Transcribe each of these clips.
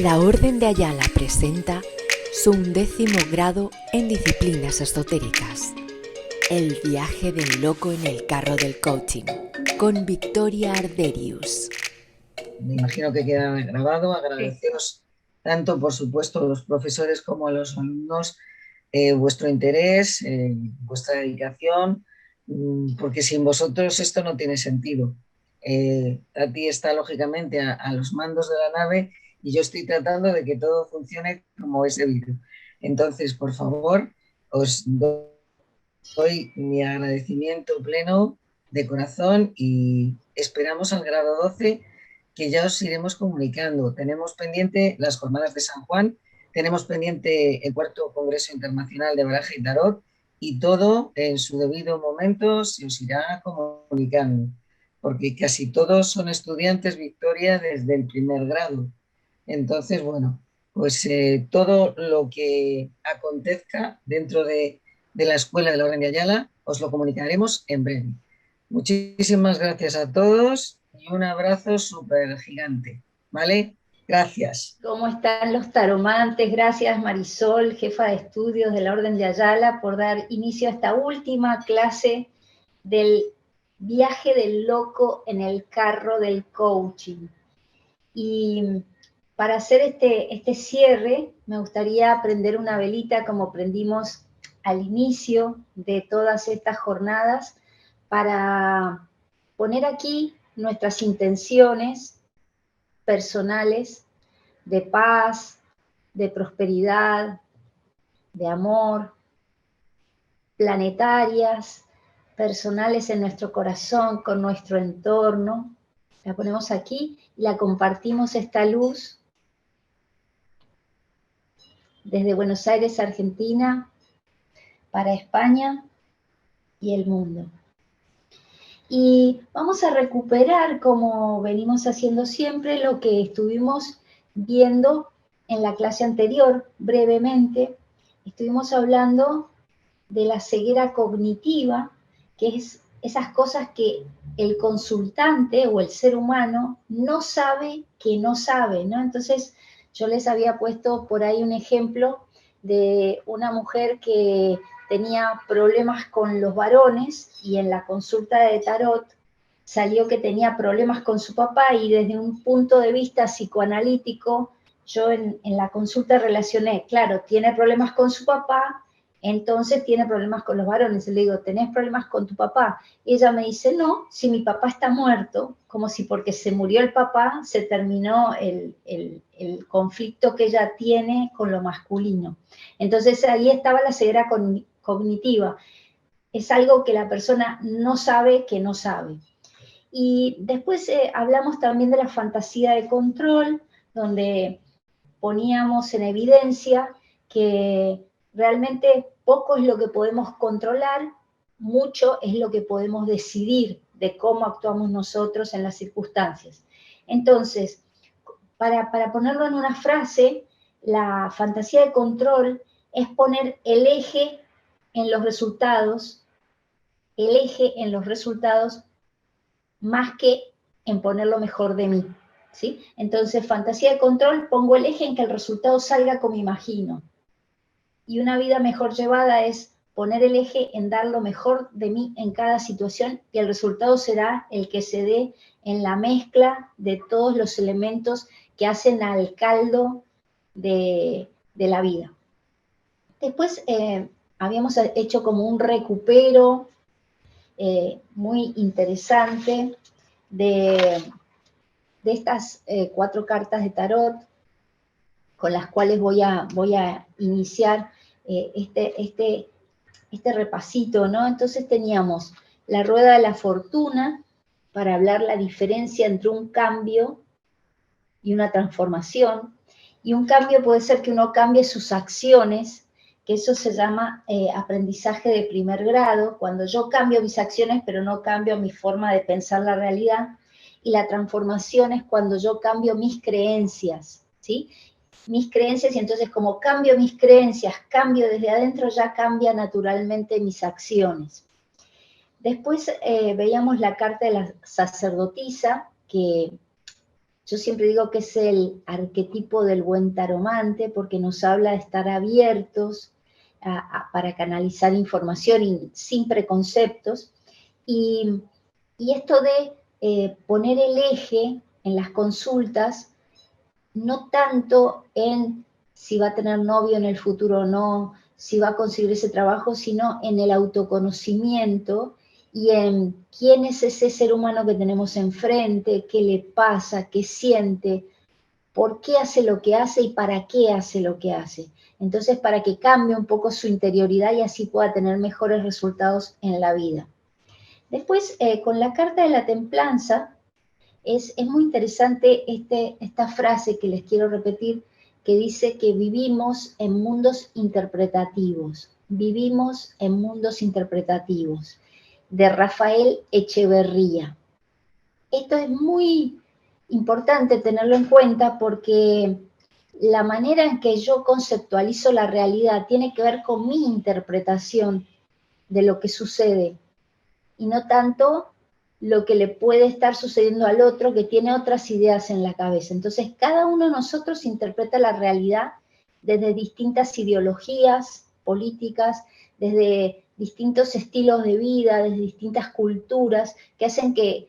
La Orden de Ayala presenta su 11º grado en disciplinas esotéricas. El viaje del loco en el carro del coaching, con Victoria Arderius. Me imagino que queda grabado. Agradeceros tanto, por supuesto, a los profesores como a los alumnos vuestro interés, vuestra dedicación, porque sin vosotros esto no tiene sentido. Tati está lógicamente a los mandos de la nave y yo estoy tratando de que todo funcione como es debido. Entonces, por favor, os doy mi agradecimiento pleno de corazón y esperamos al grado 12, que ya os iremos comunicando. Tenemos pendiente las jornadas de San Juan, tenemos pendiente el 4º Congreso Internacional de Baraja y Tarot, y todo en su debido momento se os irá comunicando, porque casi todos son estudiantes, Victoria, desde el primer grado. Entonces, bueno, pues todo lo que acontezca dentro de la Escuela de la Orden de Ayala os lo comunicaremos en breve. Muchísimas gracias a todos y un abrazo súper gigante, ¿vale? Gracias. ¿Cómo están los taromantes? Gracias, Marisol, jefa de estudios de la Orden de Ayala, por dar inicio a esta última clase del viaje del loco en el carro del coaching. Y para hacer este cierre, me gustaría prender una velita como prendimos al inicio de todas estas jornadas, para poner aquí nuestras intenciones personales de paz, de prosperidad, de amor, planetarias, personales en nuestro corazón, con nuestro entorno. La ponemos aquí y la compartimos, esta luz, desde Buenos Aires, Argentina, para España y el mundo. Y vamos a recuperar, como venimos haciendo siempre, lo que estuvimos viendo en la clase anterior, brevemente. Estuvimos hablando de la ceguera cognitiva, que es esas cosas que el consultante o el ser humano no sabe que no sabe, ¿no? Entonces, yo les había puesto por ahí un ejemplo de una mujer que tenía problemas con los varones y en la consulta de tarot salió que tenía problemas con su papá, y desde un punto de vista psicoanalítico, yo en la consulta relacioné, claro, tiene problemas con su papá, entonces tiene problemas con los varones. Le digo, ¿tenés problemas con tu papá? Y ella me dice, no, si mi papá está muerto, como si porque se murió el papá se terminó el conflicto que ella tiene con lo masculino. Entonces ahí estaba la ceguera cognitiva. Es algo que la persona no sabe que no sabe. Y después hablamos también de la fantasía de control, donde poníamos en evidencia que realmente poco es lo que podemos controlar, mucho es lo que podemos decidir de cómo actuamos nosotros en las circunstancias. Entonces, para ponerlo en una frase, la fantasía de control es poner el eje en los resultados, más que en poner lo mejor de mí, ¿sí? Entonces, fantasía de control, pongo el eje en que el resultado salga como imagino. Y una vida mejor llevada es poner el eje en dar lo mejor de mí en cada situación, y el resultado será el que se dé en la mezcla de todos los elementos que hacen al caldo de la vida. Después habíamos hecho como un recupero muy interesante de estas 4 cartas de tarot, con las cuales voy a iniciar este repasito, ¿no? Entonces teníamos la rueda de la fortuna, para hablar la diferencia entre un cambio y una transformación. Y un cambio puede ser que uno cambie sus acciones, que eso se llama aprendizaje de primer grado, cuando yo cambio mis acciones pero no cambio mi forma de pensar la realidad. Y la transformación es cuando yo cambio mis creencias, ¿sí? Mis creencias, y entonces como cambio mis creencias, cambio desde adentro, ya cambia naturalmente mis acciones. Después veíamos la carta de la sacerdotisa, que Yo siempre digo que es el arquetipo del buen taromante porque nos habla de estar abiertos para canalizar información sin preconceptos. Y esto de poner el eje en las consultas, no tanto en si va a tener novio en el futuro o no, si va a conseguir ese trabajo, sino en el autoconocimiento y en quién es ese ser humano que tenemos enfrente, qué le pasa, qué siente, por qué hace lo que hace y para qué hace lo que hace. Entonces, para que cambie un poco su interioridad y así pueda tener mejores resultados en la vida. Después, con la carta de la templanza, es muy interesante esta frase que les quiero repetir, que dice que vivimos en mundos interpretativos. Vivimos en mundos interpretativos, de Rafael Echeverría. Esto es muy importante tenerlo en cuenta porque la manera en que yo conceptualizo la realidad tiene que ver con mi interpretación de lo que sucede y no tanto lo que le puede estar sucediendo al otro que tiene otras ideas en la cabeza. Entonces, cada uno de nosotros interpreta la realidad desde distintas ideologías políticas, desde distintos estilos de vida, desde distintas culturas que hacen que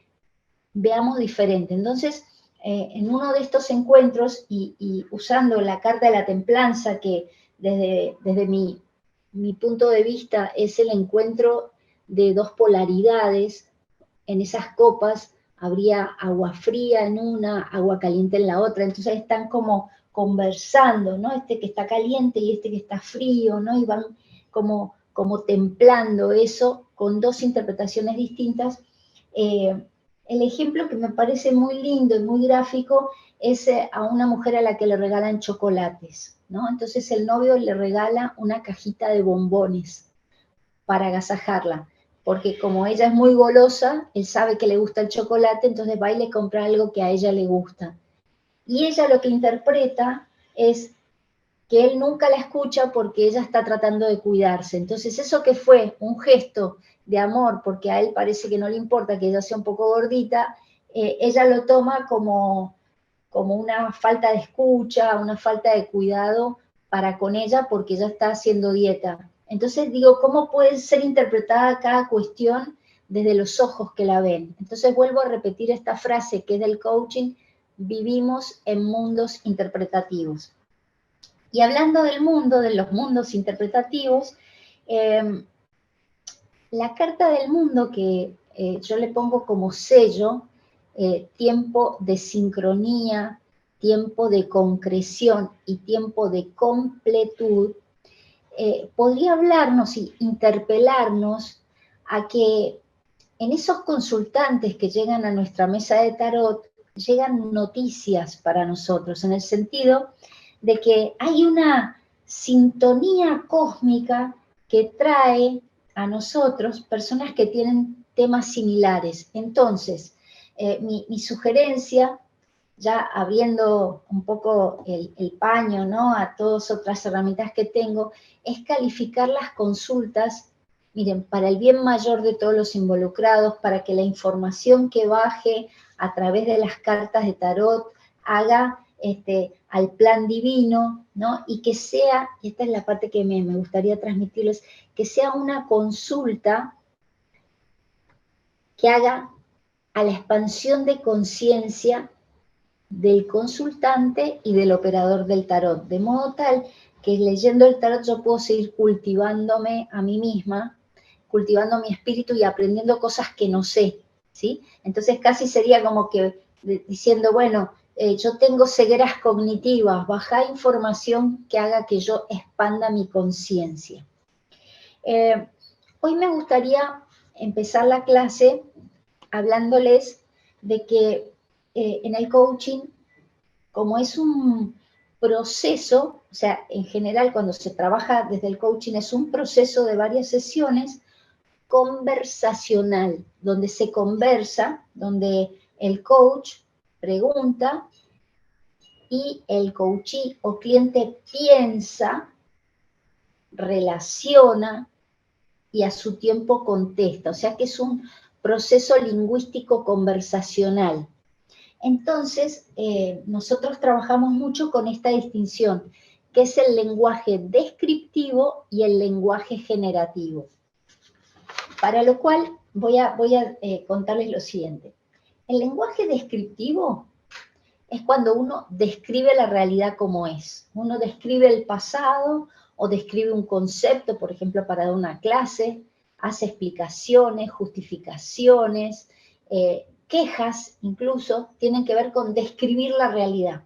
veamos diferente. Entonces, en uno de estos encuentros y usando la carta de la templanza, que desde mi punto de vista es el encuentro de dos polaridades, en esas copas habría agua fría en una, agua caliente en la otra, entonces están como conversando, ¿no? Este que está caliente y este que está frío, ¿no? Y van como templando eso con dos interpretaciones distintas. El ejemplo que me parece muy lindo y muy gráfico es a una mujer a la que le regalan chocolates, ¿no? Entonces el novio le regala una cajita de bombones para agasajarla, porque como ella es muy golosa, él sabe que le gusta el chocolate, entonces va y le compra algo que a ella le gusta. Y ella lo que interpreta es que él nunca la escucha porque ella está tratando de cuidarse. Entonces eso que fue un gesto de amor, porque a él parece que no le importa que ella sea un poco gordita, ella lo toma como una falta de escucha, una falta de cuidado para con ella porque ella está haciendo dieta. Entonces digo, ¿cómo puede ser interpretada cada cuestión desde los ojos que la ven? Entonces vuelvo a repetir esta frase que es del coaching: vivimos en mundos interpretativos. Y hablando del mundo, de los mundos interpretativos, la carta del mundo que yo le pongo como sello, tiempo de sincronía, tiempo de concreción y tiempo de completud, podría hablarnos y interpelarnos a que en esos consultantes que llegan a nuestra mesa de tarot, llegan noticias para nosotros, en el sentido de que hay una sintonía cósmica que trae a nosotros personas que tienen temas similares. Entonces, mi sugerencia, ya abriendo un poco el paño, ¿no?, a todas otras herramientas que tengo, es calificar las consultas, miren, para el bien mayor de todos los involucrados, para que la información que baje a través de las cartas de tarot haga al plan divino, ¿no? Y que sea, y esta es la parte que me gustaría transmitirles, que sea una consulta que haga a la expansión de conciencia del consultante y del operador del tarot, de modo tal que leyendo el tarot yo puedo seguir cultivándome a mí misma, cultivando mi espíritu y aprendiendo cosas que no sé, ¿sí? Entonces casi sería como que diciendo, bueno, yo tengo cegueras cognitivas, baja información que haga que yo expanda mi conciencia. Hoy me gustaría empezar la clase hablándoles de que en el coaching, como es un proceso, o sea, en general cuando se trabaja desde el coaching es un proceso de varias sesiones conversacional, donde se conversa, donde el coach pregunta y el coachee o cliente piensa, relaciona y a su tiempo contesta. O sea que es un proceso lingüístico conversacional. Entonces, nosotros trabajamos mucho con esta distinción, que es el lenguaje descriptivo y el lenguaje generativo. Para lo cual voy a contarles lo siguiente. El lenguaje descriptivo es cuando uno describe la realidad como es. Uno describe el pasado o describe un concepto, por ejemplo, para dar una clase, hace explicaciones, justificaciones, quejas incluso, tienen que ver con describir la realidad.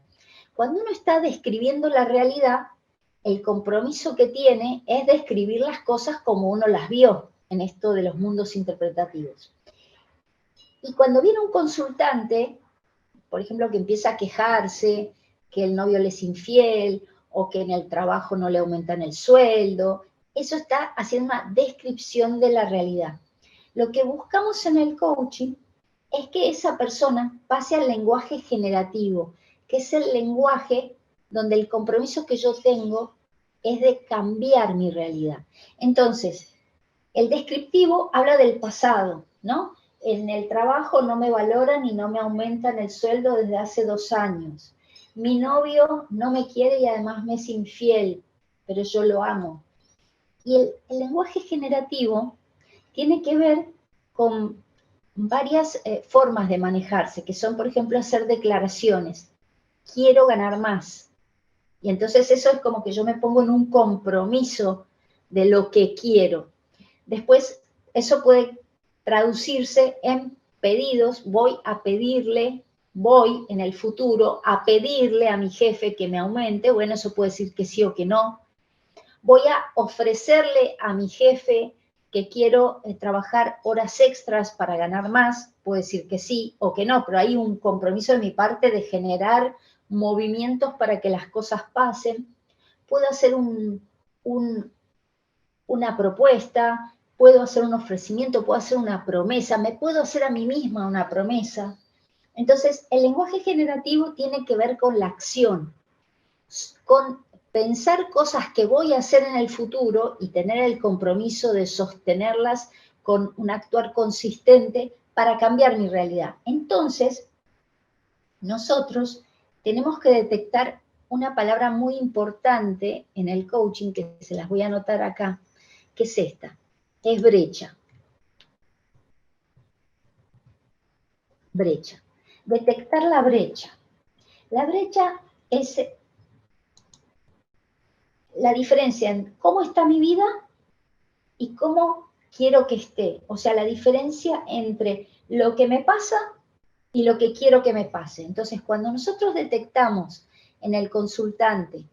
Cuando uno está describiendo la realidad, el compromiso que tiene es describir las cosas como uno las vio en esto de los mundos interpretativos. Y cuando viene un consultante, por ejemplo, que empieza a quejarse, que el novio le es infiel, o que en el trabajo no le aumentan el sueldo, eso está haciendo una descripción de la realidad. Lo que buscamos en el coaching es que esa persona pase al lenguaje generativo, que es el lenguaje donde el compromiso que yo tengo es de cambiar mi realidad. Entonces, el descriptivo habla del pasado, ¿no? En el trabajo no me valoran y no me aumentan el sueldo desde hace 2 años. Mi novio no me quiere y además me es infiel, pero yo lo amo. Y el lenguaje generativo tiene que ver con varias formas de manejarse, que son, por ejemplo, hacer declaraciones. Quiero ganar más. Y entonces eso es como que yo me pongo en un compromiso de lo que quiero. Después, eso puede traducirse en pedidos. Voy en el futuro a pedirle a mi jefe que me aumente. Bueno, eso puede decir que sí o que no. Voy a ofrecerle a mi jefe que quiero trabajar horas extras para ganar más. Puede decir que sí o que no, pero hay un compromiso de mi parte de generar movimientos para que las cosas pasen. Puedo hacer una propuesta, puedo hacer un ofrecimiento, puedo hacer una promesa, me puedo hacer a mí misma una promesa. Entonces, el lenguaje generativo tiene que ver con la acción, con pensar cosas que voy a hacer en el futuro y tener el compromiso de sostenerlas con un actuar consistente para cambiar mi realidad. Entonces, nosotros tenemos que detectar una palabra muy importante en el coaching, que se las voy a anotar acá, que es esta, es brecha. Brecha. Detectar la brecha. La brecha es la diferencia en cómo está mi vida y cómo quiero que esté. O sea, la diferencia entre lo que me pasa y lo que quiero que me pase. Entonces, cuando nosotros detectamos en el consultante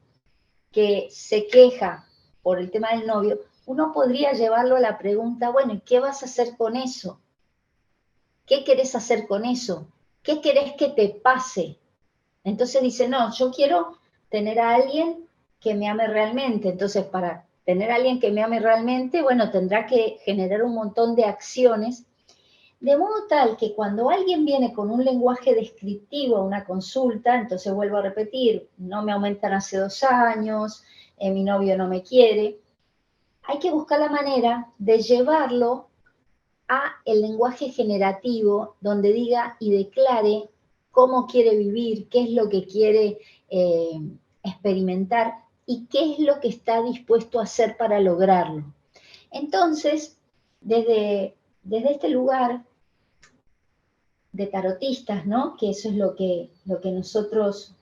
que se queja por el tema del novio, uno podría llevarlo a la pregunta, bueno, ¿y qué vas a hacer con eso? ¿Qué querés hacer con eso? ¿Qué querés que te pase? Entonces dice, no, yo quiero tener a alguien que me ame realmente. Entonces, para tener a alguien que me ame realmente, bueno, tendrá que generar un montón de acciones, de modo tal que cuando alguien viene con un lenguaje descriptivo a una consulta, entonces vuelvo a repetir, no me aumentan hace 2 años, mi novio no me quiere, hay que buscar la manera de llevarlo a el lenguaje generativo, donde diga y declare cómo quiere vivir, qué es lo que quiere experimentar y qué es lo que está dispuesto a hacer para lograrlo. Entonces, desde este lugar de tarotistas, ¿no? Que eso es lo que nosotros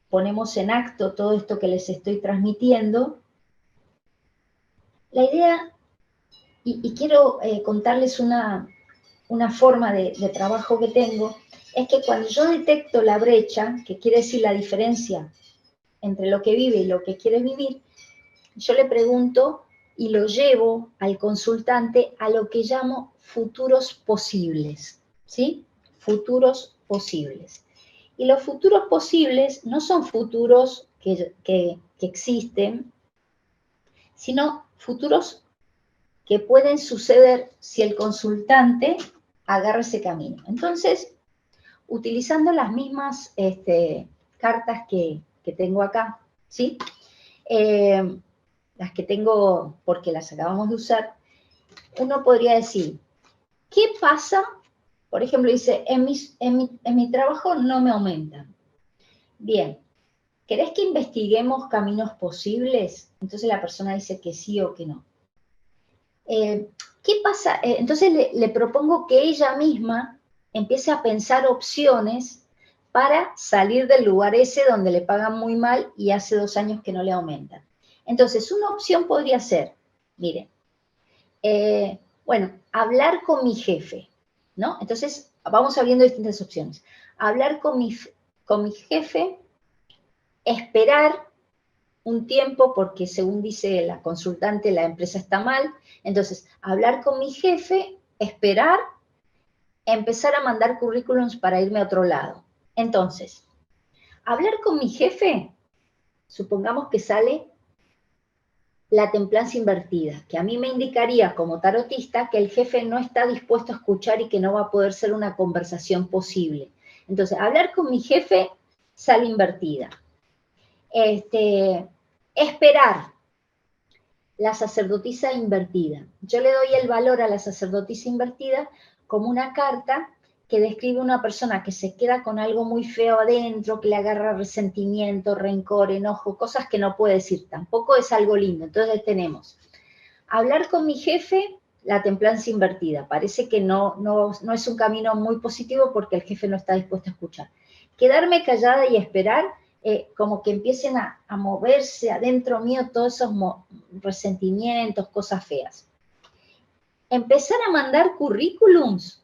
ponemos en acto, todo esto que les estoy transmitiendo, la idea, y quiero contarles una forma de trabajo que tengo, es que cuando yo detecto la brecha, que quiere decir la diferencia entre lo que vive y lo que quiere vivir, yo le pregunto y lo llevo al consultante a lo que llamo futuros posibles, ¿sí? Futuros posibles. Y los futuros posibles no son futuros que existen, sino futuros que pueden suceder si el consultante agarra ese camino. Entonces, utilizando las mismas cartas que tengo acá, ¿sí? Las que tengo porque las acabamos de usar, uno podría decir, ¿qué pasa Por ejemplo, dice, en mi trabajo no me aumentan. Bien, ¿querés que investiguemos caminos posibles? Entonces la persona dice que sí o que no. ¿Qué pasa? Entonces le propongo que ella misma empiece a pensar opciones para salir del lugar ese donde le pagan muy mal y hace 2 años que no le aumentan. Entonces, una opción podría ser, miren, bueno, hablar con mi jefe, ¿no? Entonces, vamos abriendo distintas opciones. Hablar con mi jefe, esperar un tiempo porque según dice la consultante la empresa está mal, entonces hablar con mi jefe, esperar, empezar a mandar currículums para irme a otro lado. Entonces, hablar con mi jefe, supongamos que sale la templanza invertida, que a mí me indicaría como tarotista que el jefe no está dispuesto a escuchar y que no va a poder ser una conversación posible. Entonces, hablar con mi jefe sale invertida. Esperar, la sacerdotisa invertida. Yo le doy el valor a la sacerdotisa invertida como una carta que describe una persona que se queda con algo muy feo adentro, que le agarra resentimiento, rencor, enojo, cosas que no puede decir, tampoco es algo lindo. Entonces tenemos, hablar con mi jefe, la templanza invertida. Parece que no es un camino muy positivo porque el jefe no está dispuesto a escuchar. Quedarme callada y esperar, como que empiecen a moverse adentro mío todos esos resentimientos, cosas feas. Empezar a mandar currículums,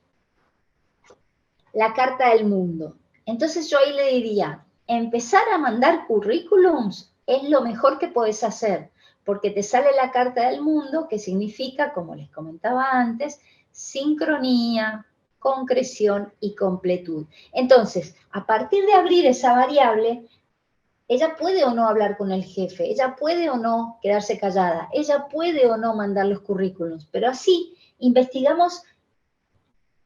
la carta del mundo. Entonces yo ahí le diría, empezar a mandar currículums es lo mejor que podés hacer, porque te sale la carta del mundo, que significa, como les comentaba antes, sincronía, concreción y completud. Entonces, a partir de abrir esa variable, ella puede o no hablar con el jefe, ella puede o no quedarse callada, ella puede o no mandar los currículums, pero así investigamos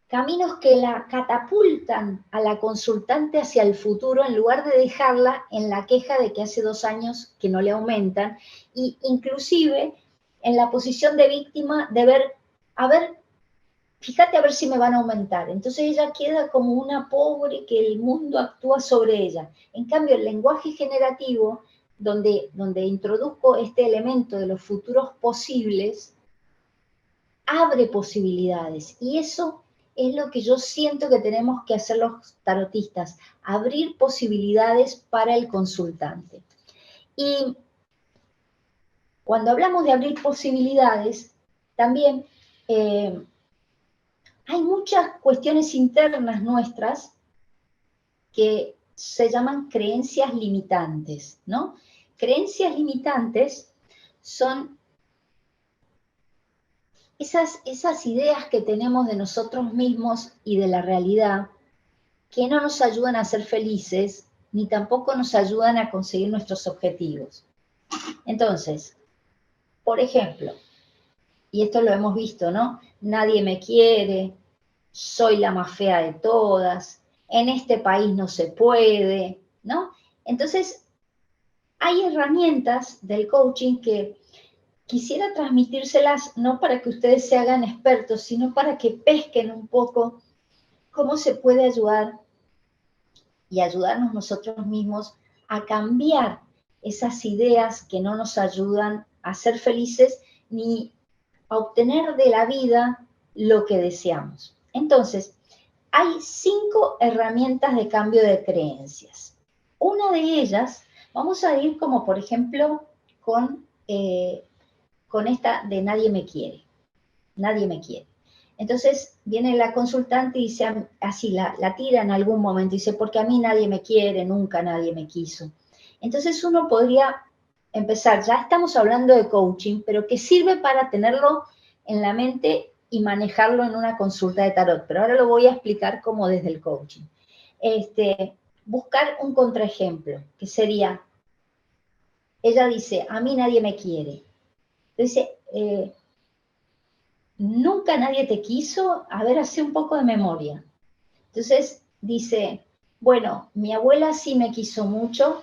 caminos que la catapultan a la consultante hacia el futuro en lugar de dejarla en la queja de que hace 2 años que no le aumentan, y inclusive en la posición de víctima de ver, a ver, fíjate a ver si me van a aumentar. Entonces ella queda como una pobre que el mundo actúa sobre ella. En cambio, el lenguaje generativo, donde introduzco este elemento de los futuros posibles, abre posibilidades. Y eso es lo que yo siento que tenemos que hacer los tarotistas, abrir posibilidades para el consultante. Y cuando hablamos de abrir posibilidades, también hay muchas cuestiones internas nuestras que se llaman creencias limitantes, ¿no? Creencias limitantes son esas ideas que tenemos de nosotros mismos y de la realidad que no nos ayudan a ser felices ni tampoco nos ayudan a conseguir nuestros objetivos. Entonces, por ejemplo, y esto lo hemos visto, ¿no? Nadie me quiere, soy la más fea de todas, en este país no se puede, ¿no? Entonces, hay herramientas del coaching que quisiera transmitírselas no para que ustedes se hagan expertos, sino para que pesquen un poco cómo se puede ayudar y ayudarnos nosotros mismos a cambiar esas ideas que no nos ayudan a ser felices ni a obtener de la vida lo que deseamos. Entonces, hay 5 herramientas de cambio de creencias. Una de ellas, vamos a ir como por ejemplo con esta de nadie me quiere. Nadie me quiere. Entonces viene la consultante y dice, así la tira en algún momento, dice, porque a mí nadie me quiere, nunca nadie me quiso. Entonces uno podría empezar, ya estamos hablando de coaching, pero que sirve para tenerlo en la mente y manejarlo en una consulta de tarot, pero ahora lo voy a explicar como desde el coaching. Buscar un contraejemplo, que sería, ella dice, a mí nadie me quiere. Dice, nunca nadie te quiso, a ver, hace un poco de memoria. Entonces dice, bueno, mi abuela sí me quiso mucho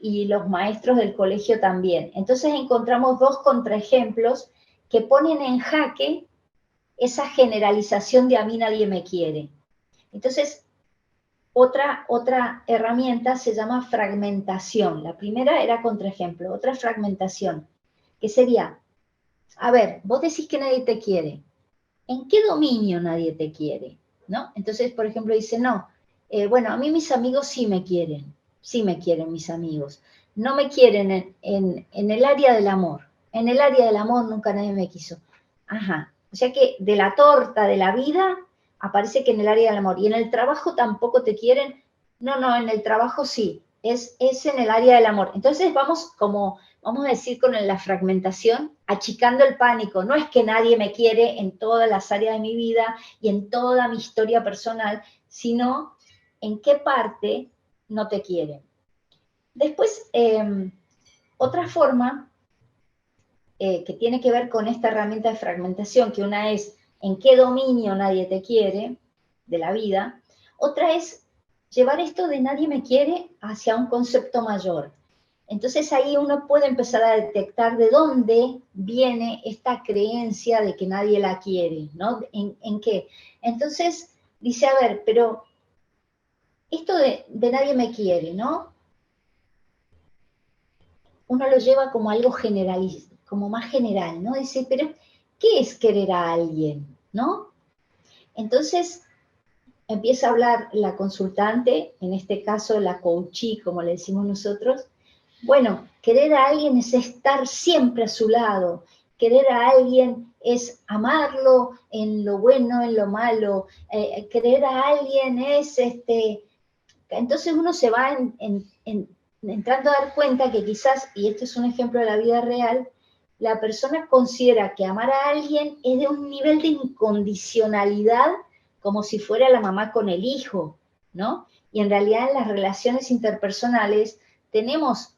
y los maestros del colegio también. Entonces encontramos 2 contraejemplos que ponen en jaque esa generalización de a mí nadie me quiere. Entonces, otra herramienta se llama fragmentación. La primera era contraejemplo, otra fragmentación, que sería, a ver, vos decís que nadie te quiere. ¿En qué dominio nadie te quiere? ¿No? Entonces, por ejemplo, dice, no, bueno, a mí mis amigos sí me quieren mis amigos. No me quieren en el área del amor. En el área del amor nunca nadie me quiso. Ajá. O sea que de la torta de la vida aparece que en el área del amor. Y en el trabajo tampoco te quieren. No, en el trabajo sí. Es en el área del amor. Entonces vamos a decir con la fragmentación, achicando el pánico. No es que nadie me quiere en todas las áreas de mi vida y en toda mi historia personal, sino en qué parte no te quieren. Después, otra forma que tiene que ver con esta herramienta de fragmentación, que una es en qué dominio nadie te quiere de la vida, otra es llevar esto de nadie me quiere hacia un concepto mayor. Entonces ahí uno puede empezar a detectar de dónde viene esta creencia de que nadie la quiere, ¿no? ¿En qué? Entonces dice, a ver, pero esto de nadie me quiere, ¿no? Uno lo lleva como algo generalista, como más general, ¿no? Dice, pero ¿qué es querer a alguien, no? Entonces empieza a hablar la consultante, en este caso la coachee, como le decimos nosotros. Bueno, querer a alguien es estar siempre a su lado. Querer a alguien es amarlo en lo bueno, en lo malo. Querer a alguien es, entonces uno se va entrando a dar cuenta que quizás, y este es un ejemplo de la vida real, la persona considera que amar a alguien es de un nivel de incondicionalidad como si fuera la mamá con el hijo, ¿no? Y en realidad en las relaciones interpersonales tenemos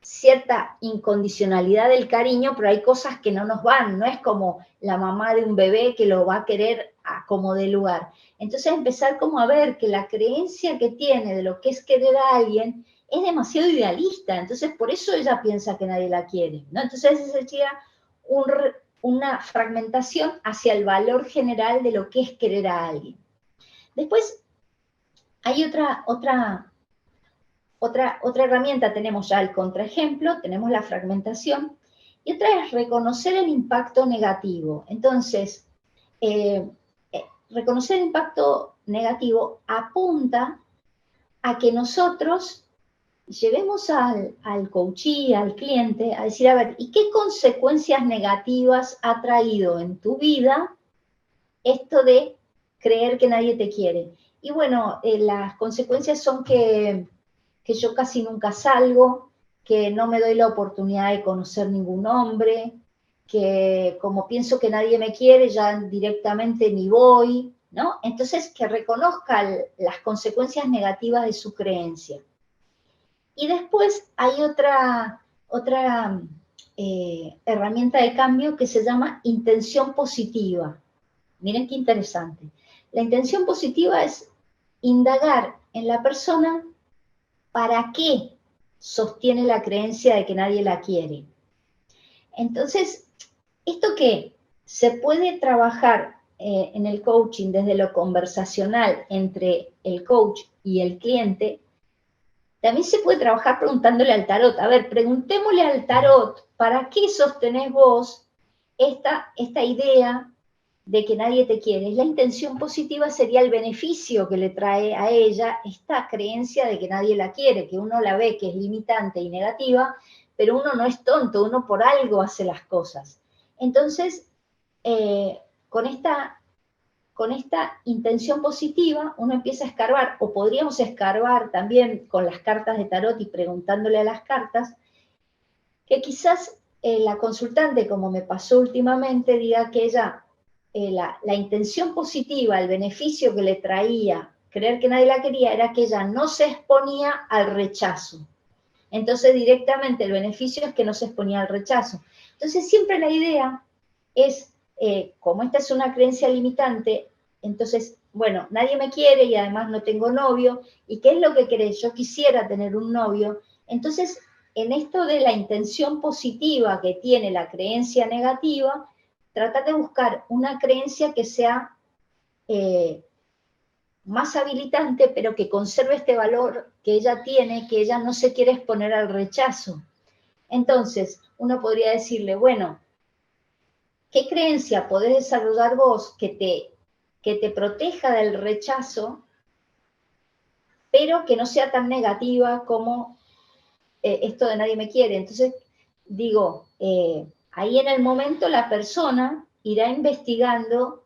cierta incondicionalidad del cariño, pero hay cosas que no nos van, no es como la mamá de un bebé que lo va a querer a como de lugar. Entonces empezar como a ver que la creencia que tiene de lo que es querer a alguien es demasiado idealista, entonces por eso ella piensa que nadie la quiere, ¿no? Entonces esa sería una fragmentación hacia el valor general de lo que es querer a alguien. Después hay otra herramienta, tenemos ya el contraejemplo, tenemos la fragmentación, y otra es reconocer el impacto negativo. Entonces, reconocer el impacto negativo apunta a que nosotros llevemos al coachee, al cliente, a decir, a ver, ¿y qué consecuencias negativas ha traído en tu vida esto de creer que nadie te quiere? Y bueno, las consecuencias son que yo casi nunca salgo, que no me doy la oportunidad de conocer ningún hombre, que como pienso que nadie me quiere, ya directamente ni voy, ¿no? Entonces, que reconozca las consecuencias negativas de su creencia. Y después hay otra herramienta de cambio que se llama intención positiva. Miren qué interesante. La intención positiva es indagar en la persona para qué sostiene la creencia de que nadie la quiere. Entonces, esto que se puede trabajar en el coaching desde lo conversacional entre el coach y el cliente, también se puede trabajar preguntándole al tarot. A ver, preguntémosle al tarot, ¿para qué sostenés vos esta idea de que nadie te quiere? La intención positiva sería el beneficio que le trae a ella esta creencia de que nadie la quiere, que uno la ve que es limitante y negativa, pero uno no es tonto, uno por algo hace las cosas. Entonces, con esta intención positiva, uno empieza a escarbar, o podríamos escarbar también con las cartas de tarot y preguntándole a las cartas, que quizás la consultante, como me pasó últimamente, diga que ella, la intención positiva, el beneficio que le traía creer que nadie la quería, era que ella no se exponía al rechazo. Entonces directamente el beneficio es que no se exponía al rechazo. Entonces siempre la idea es, como esta es una creencia limitante, entonces, bueno, nadie me quiere y además no tengo novio, ¿y qué es lo que querés? Yo quisiera tener un novio. Entonces, en esto de la intención positiva que tiene la creencia negativa, tratar de buscar una creencia que sea más habilitante, pero que conserve este valor que ella tiene, que ella no se quiere exponer al rechazo. Entonces, uno podría decirle, bueno, ¿qué creencia podés desarrollar vos que te proteja del rechazo, pero que no sea tan negativa como esto de nadie me quiere? Entonces, digo, ahí en el momento la persona irá investigando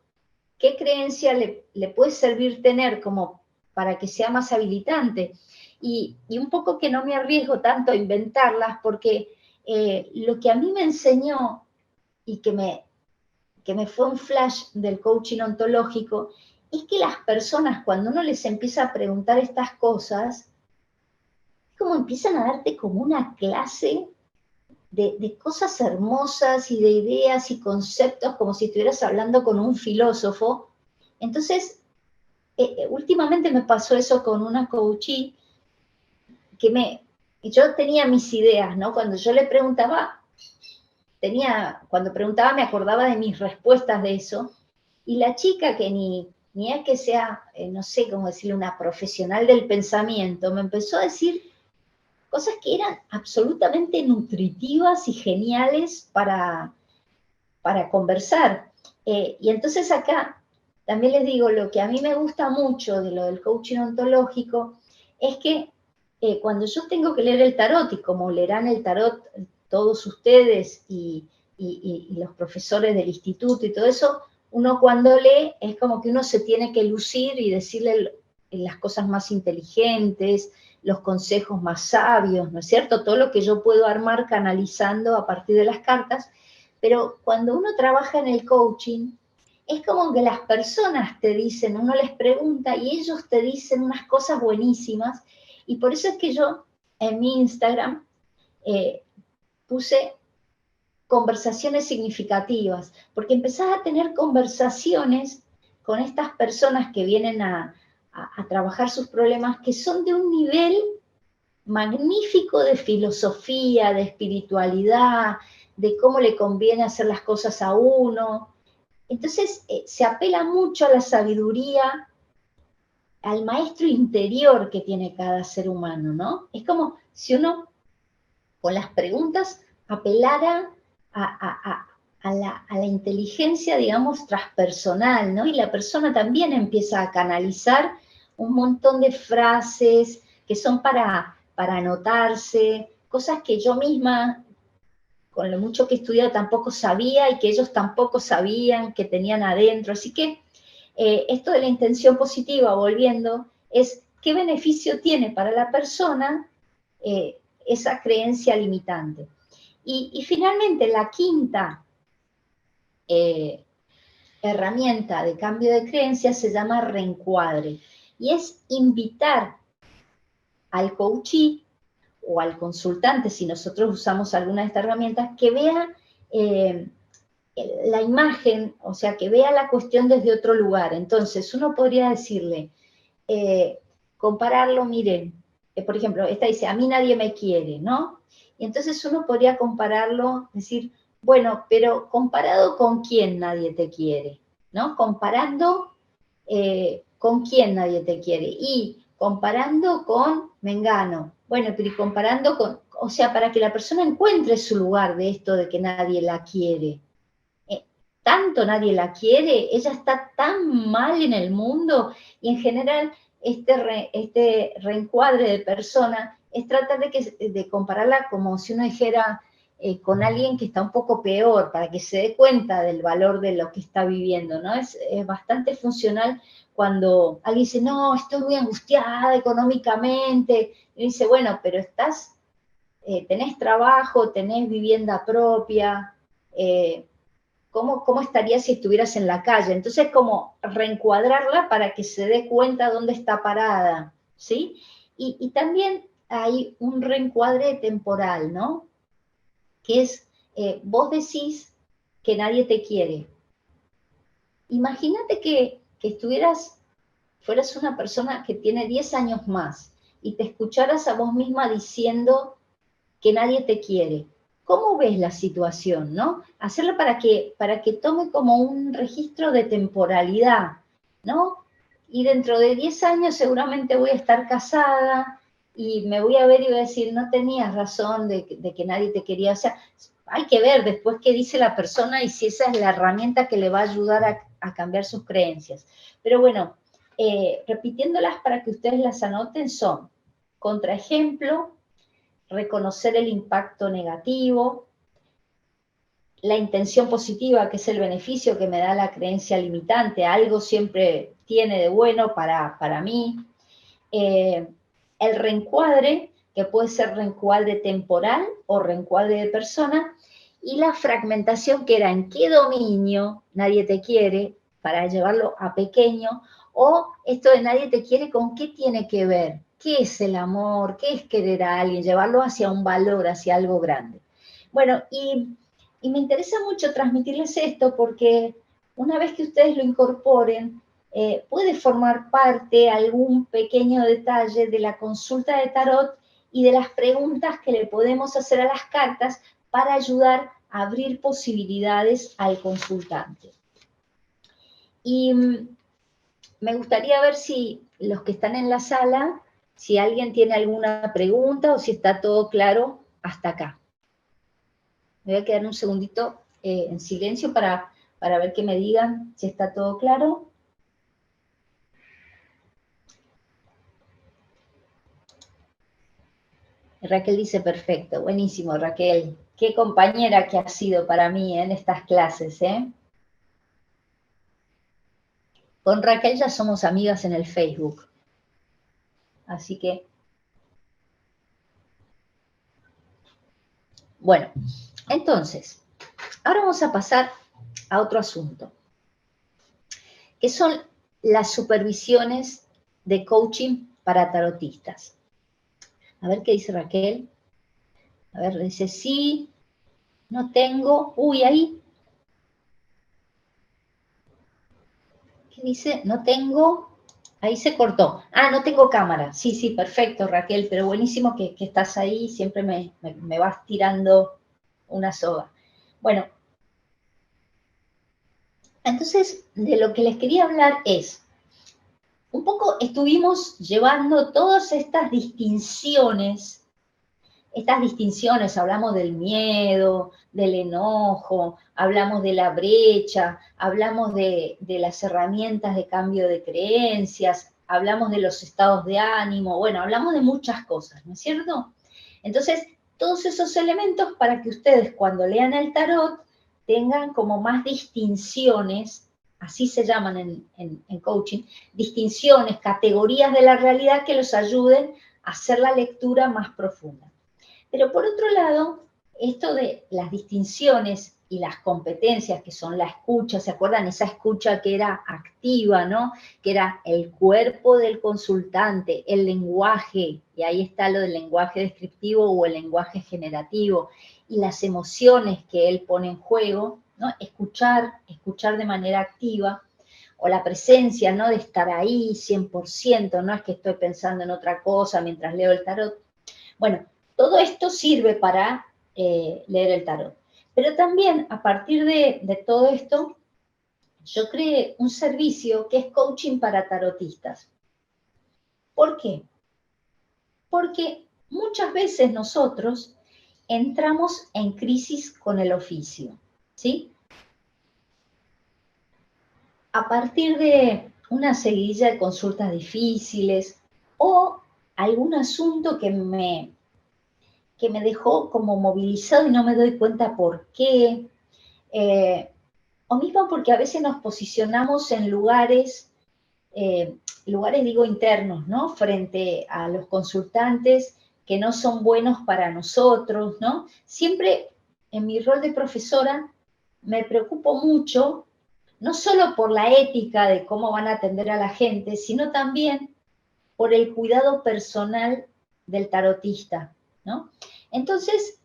qué creencia le puede servir tener como para que sea más habilitante. Y un poco que no me arriesgo tanto a inventarlas, porque lo que a mí me enseñó y que me fue un flash del coaching ontológico, es que las personas, cuando uno les empieza a preguntar estas cosas, como empiezan a darte como una clase de cosas hermosas y de ideas y conceptos, como si estuvieras hablando con un filósofo. Entonces, últimamente me pasó eso con una coachee yo tenía mis ideas, ¿no? Cuando yo le preguntaba, cuando preguntaba me acordaba de mis respuestas de eso, y la chica que ni es que sea, no sé cómo decirle, una profesional del pensamiento, me empezó a decir cosas que eran absolutamente nutritivas y geniales para conversar. Y entonces acá también les digo, lo que a mí me gusta mucho de lo del coaching ontológico es que cuando yo tengo que leer el tarot, y como leerán el tarot todos ustedes y los profesores del instituto y todo eso, uno cuando lee es como que uno se tiene que lucir y decirle las cosas más inteligentes, los consejos más sabios, ¿no es cierto? Todo lo que yo puedo armar canalizando a partir de las cartas, pero cuando uno trabaja en el coaching, es como que las personas te dicen, uno les pregunta y ellos te dicen unas cosas buenísimas, y por eso es que yo en mi Instagram puse conversaciones significativas, porque empezás a tener conversaciones con estas personas que vienen a trabajar sus problemas, que son de un nivel magnífico de filosofía, de espiritualidad, de cómo le conviene hacer las cosas a uno. Entonces se apela mucho a la sabiduría, al maestro interior que tiene cada ser humano, ¿no? Es como si uno con las preguntas apelara a la inteligencia, digamos, transpersonal, ¿no? Y la persona también empieza a canalizar un montón de frases que son para anotarse, cosas que yo misma, con lo mucho que he estudiado, tampoco sabía y que ellos tampoco sabían que tenían adentro. Así que esto de la intención positiva, volviendo, es qué beneficio tiene para la persona esa creencia limitante. Y finalmente, la quinta herramienta de cambio de creencia se llama reencuadre, y es invitar al coachee o al consultante, si nosotros usamos alguna de estas herramientas, que vea la imagen, o sea, que vea la cuestión desde otro lugar. Entonces, uno podría decirle, compararlo, miren, por ejemplo, esta dice, a mí nadie me quiere, ¿no? Y entonces uno podría compararlo, decir, bueno, pero ¿comparado con quién nadie te quiere? ¿No? Comparando con quién nadie te quiere. Y comparando con Mengano. Bueno, pero y comparando con, o sea, para que la persona encuentre su lugar de esto de que nadie la quiere. Tanto nadie la quiere, ella está tan mal en el mundo, y en general este reencuadre de persona es tratar de compararla como si uno dijera con alguien que está un poco peor, para que se dé cuenta del valor de lo que está viviendo, ¿no? Es bastante funcional cuando alguien dice, no, estoy muy angustiada económicamente, y dice, bueno, pero tenés trabajo, tenés vivienda propia, ¿cómo estaría si estuvieras en la calle? Entonces, como reencuadrarla para que se dé cuenta dónde está parada, ¿sí? Y también hay un reencuadre temporal, ¿no? Que es, vos decís que nadie te quiere. Imagínate que fueras una persona que tiene 10 años más y te escucharas a vos misma diciendo que nadie te quiere. ¿Cómo ves la situación, no? Hacerlo para que tome como un registro de temporalidad, ¿no? y dentro de 10 años seguramente voy a estar casada y me voy a ver y voy a decir, no tenías razón de que nadie te quería. O sea, hay que ver después qué dice la persona y si esa es la herramienta que le va a ayudar a cambiar sus creencias. Pero bueno, repitiéndolas para que ustedes las anoten son: contraejemplo, reconocer el impacto negativo, la intención positiva, que es el beneficio que me da la creencia limitante, algo siempre tiene de bueno para mí, el reencuadre, que puede ser reencuadre temporal o reencuadre de persona, y la fragmentación, que era en qué dominio nadie te quiere, para llevarlo a pequeño, o esto de nadie te quiere, ¿con qué tiene que ver? ¿Qué es el amor? ¿Qué es querer a alguien? Llevarlo hacia un valor, hacia algo grande. Bueno, y me interesa mucho transmitirles esto porque una vez que ustedes lo incorporen, puede formar parte algún pequeño detalle de la consulta de tarot y de las preguntas que le podemos hacer a las cartas para ayudar a abrir posibilidades al consultante. Y me gustaría ver si los que están en la sala, si alguien tiene alguna pregunta o si está todo claro hasta acá. Me voy a quedar un segundito en silencio para ver que me digan si está todo claro. Raquel dice perfecto, buenísimo Raquel. Qué compañera que has sido para mí en estas clases, ¿eh? Con Raquel ya somos amigas en el Facebook. Así que... Bueno, entonces, ahora vamos a pasar a otro asunto, que son las supervisiones de coaching para tarotistas. A ver qué dice Raquel. A ver, dice sí, no tengo. Uy, ahí. ¿Qué dice? No tengo. Ahí se cortó. Ah, no tengo cámara. Sí, sí, perfecto, Raquel, pero buenísimo que estás ahí. Siempre me vas tirando una soga. Bueno, entonces de lo que les quería hablar es, un poco estuvimos llevando todas estas distinciones, hablamos del miedo, del enojo, hablamos de la brecha, hablamos de las herramientas de cambio de creencias, hablamos de los estados de ánimo, bueno, hablamos de muchas cosas, ¿no es cierto? Entonces, todos esos elementos para que ustedes cuando lean el tarot tengan como más distinciones, así se llaman en coaching, distinciones, categorías de la realidad que los ayuden a hacer la lectura más profunda. Pero por otro lado, esto de las distinciones y las competencias que son la escucha, ¿se acuerdan? Esa escucha que era activa, ¿no? Que era el cuerpo del consultante, el lenguaje, y ahí está lo del lenguaje descriptivo o el lenguaje generativo, y las emociones que él pone en juego, ¿no? Escuchar de manera activa, o la presencia, ¿no? De estar ahí 100%, no es que estoy pensando en otra cosa mientras leo el tarot. Bueno, todo esto sirve para leer el tarot. Pero también, a partir de todo esto, yo creé un servicio que es coaching para tarotistas. ¿Por qué? Porque muchas veces nosotros entramos en crisis con el oficio, ¿sí? A partir de una seguidilla de consultas difíciles o algún asunto que me dejó como movilizado y no me doy cuenta por qué, o mismo porque a veces nos posicionamos en lugares digo internos, ¿no? Frente a los consultantes que no son buenos para nosotros, ¿no? Siempre en mi rol de profesora me preocupo mucho, no solo por la ética de cómo van a atender a la gente, sino también por el cuidado personal del tarotista, ¿no? Entonces,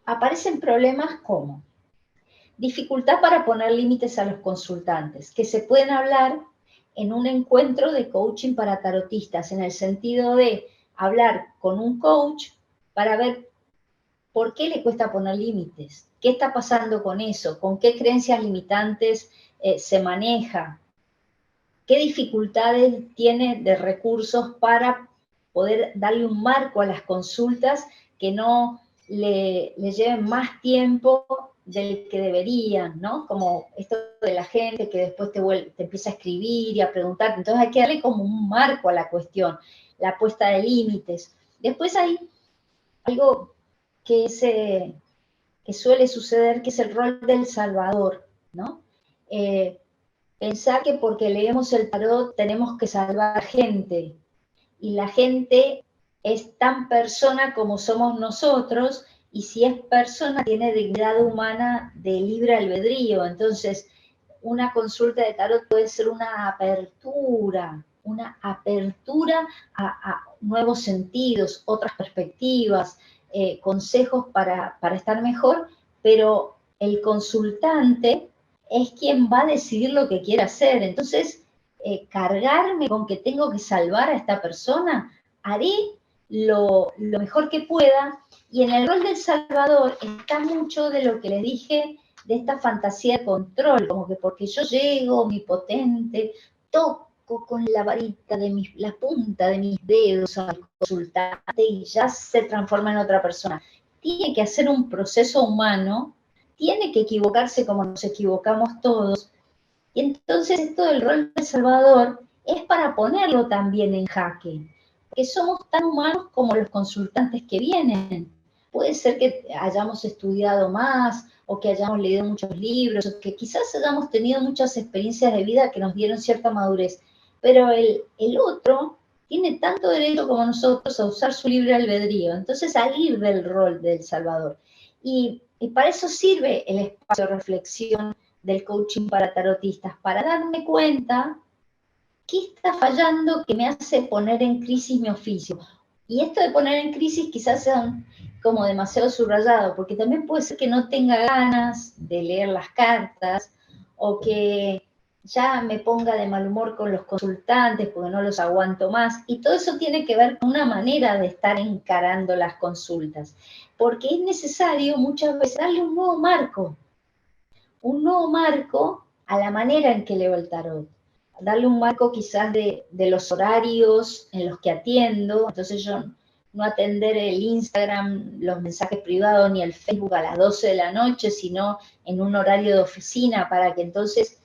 aparecen problemas como dificultad para poner límites a los consultantes, que se pueden hablar en un encuentro de coaching para tarotistas, en el sentido de hablar con un coach para ver ¿por qué le cuesta poner límites? ¿Qué está pasando con eso? ¿Con qué creencias limitantes se maneja? ¿Qué dificultades tiene de recursos para poder darle un marco a las consultas que no le lleven más tiempo del que deberían, ¿no? Como esto de la gente que después te empieza a escribir y a preguntar. Entonces hay que darle como un marco a la cuestión, la puesta de límites. Después hay algo que suele suceder, que es el rol del salvador, ¿no? Pensar que porque leemos el tarot tenemos que salvar gente, y la gente es tan persona como somos nosotros, y si es persona tiene dignidad humana de libre albedrío. Entonces, una consulta de tarot puede ser una apertura a nuevos sentidos, otras perspectivas, consejos para estar mejor, pero el consultante es quien va a decidir lo que quiere hacer. Entonces, cargarme con que tengo que salvar a esta persona, haré lo mejor que pueda, y en el rol del salvador está mucho de lo que les dije, de esta fantasía de control, como que porque yo llego omnipotente, toco con la varita de la punta de mis dedos al consultante y ya se transforma en otra persona. Tiene que hacer un proceso humano, tiene que equivocarse como nos equivocamos todos, y entonces esto del rol de salvador es para ponerlo también en jaque, porque somos tan humanos como los consultantes que vienen. Puede ser que hayamos estudiado más, o que hayamos leído muchos libros, o que quizás hayamos tenido muchas experiencias de vida que nos dieron cierta madurez, pero el otro tiene tanto derecho como nosotros a usar su libre albedrío, entonces salir del rol del salvador. Y para eso sirve el espacio de reflexión del coaching para tarotistas, para darme cuenta qué está fallando que me hace poner en crisis mi oficio. Y esto de poner en crisis quizás sea como demasiado subrayado, porque también puede ser que no tenga ganas de leer las cartas, o que ya me ponga de mal humor con los consultantes porque no los aguanto más, y todo eso tiene que ver con una manera de estar encarando las consultas, porque es necesario muchas veces darle un nuevo marco a la manera en que leo el tarot. Darle un marco quizás de los horarios en los que atiendo. Entonces yo no atender el Instagram, los mensajes privados, ni el Facebook a las 12 de la noche, sino en un horario de oficina, para que entonces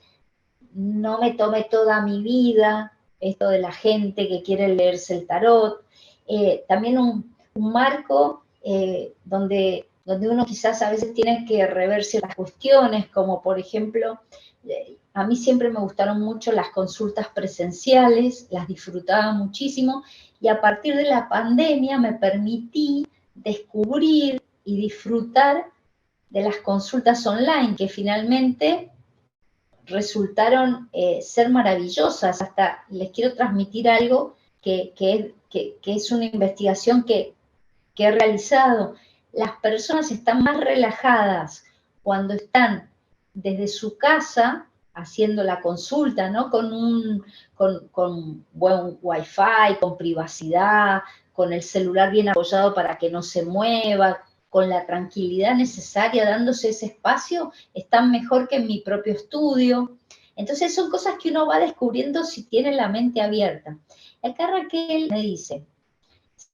no me tome toda mi vida esto de la gente que quiere leerse el tarot. También un marco donde uno quizás a veces tiene que rever ciertas cuestiones, como por ejemplo, a mí siempre me gustaron mucho las consultas presenciales, las disfrutaba muchísimo, y a partir de la pandemia me permití descubrir y disfrutar de las consultas online, que finalmente resultaron ser maravillosas. Hasta les quiero transmitir algo que es una investigación que he realizado. Las personas están más relajadas cuando están desde su casa haciendo la consulta, ¿no? Con buen wifi, con privacidad, con el celular bien apoyado para que no se mueva, con la tranquilidad necesaria, dándose ese espacio, están mejor que en mi propio estudio. Entonces son cosas que uno va descubriendo si tiene la mente abierta. Acá Raquel me dice: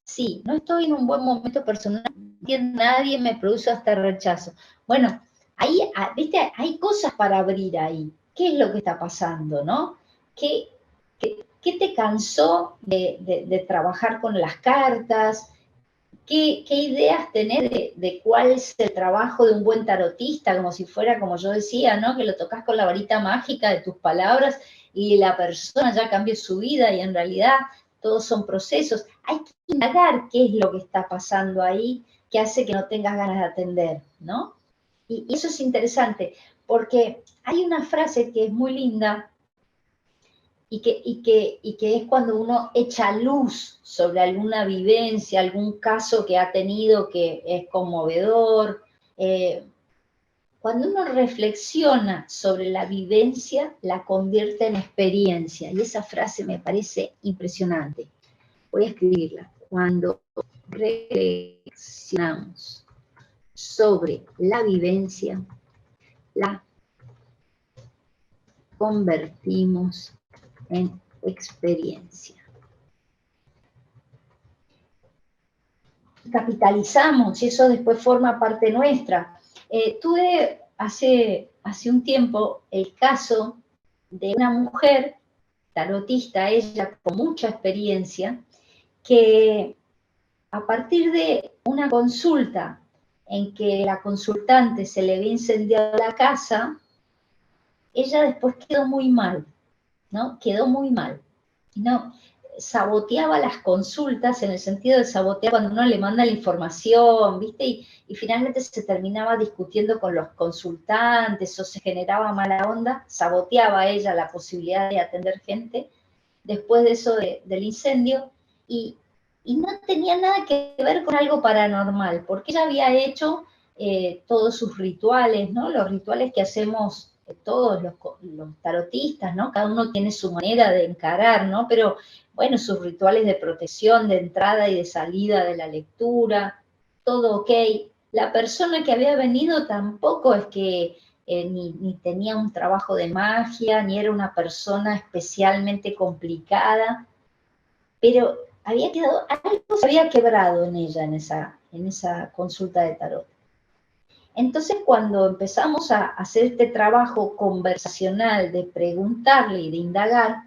sí, no estoy en un buen momento personal, nadie me produce hasta rechazo. Bueno, ahí, viste, hay cosas para abrir ahí. ¿Qué es lo que está pasando, no? ¿Qué te cansó de trabajar con las cartas? ¿Qué ideas tenés de cuál es el trabajo de un buen tarotista? Como si fuera, como yo decía, ¿no? Que lo tocas con la varita mágica de tus palabras y la persona ya cambió su vida, y en realidad todos son procesos. Hay que indagar qué es lo que está pasando ahí que hace que no tengas ganas de atender, ¿no? Y eso es interesante, porque hay una frase que es muy linda y que es cuando uno echa luz sobre alguna vivencia, algún caso que ha tenido que es conmovedor. Cuando uno reflexiona sobre la vivencia, la convierte en experiencia. Y esa frase me parece impresionante. Voy a escribirla. Cuando reflexionamos sobre la vivencia, la convertimos en experiencia. Capitalizamos y eso después forma parte nuestra. Tuve hace un tiempo el caso de una mujer tarotista, ella con mucha experiencia, que a partir de una consulta en que la consultante se le había incendiado la casa, ella después quedó muy mal, ¿no? Quedó muy mal. No, saboteaba las consultas en el sentido de sabotear cuando uno le manda la información, ¿viste? Y finalmente se terminaba discutiendo con los consultantes o se generaba mala onda, saboteaba ella la posibilidad de atender gente después de eso del incendio y no tenía nada que ver con algo paranormal, porque ella había hecho todos sus rituales, ¿no? Los rituales que hacemos todos los tarotistas, ¿no? Cada uno tiene su manera de encarar, ¿no? Pero bueno, sus rituales de protección, de entrada y de salida de la lectura, todo ok. La persona que había venido tampoco es que ni tenía un trabajo de magia, ni era una persona especialmente complicada, pero algo se había quebrado en ella en esa consulta de tarot. Entonces, cuando empezamos a hacer este trabajo conversacional de preguntarle y de indagar,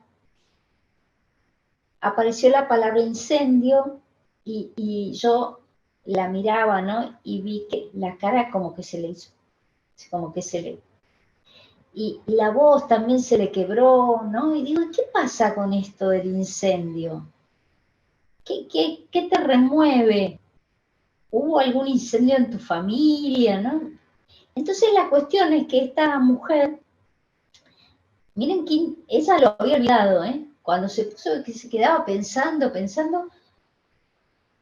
apareció la palabra incendio y yo la miraba, ¿no? Y vi que la cara como que se le hizo, y la voz también se le quebró, ¿no? Y digo, ¿qué pasa con esto del incendio? ¿Qué te remueve? ¿Hubo algún incendio en tu familia, no? Entonces la cuestión es que esta mujer, miren que ella lo había olvidado, ¿eh? Cuando se puso, que se quedaba pensando,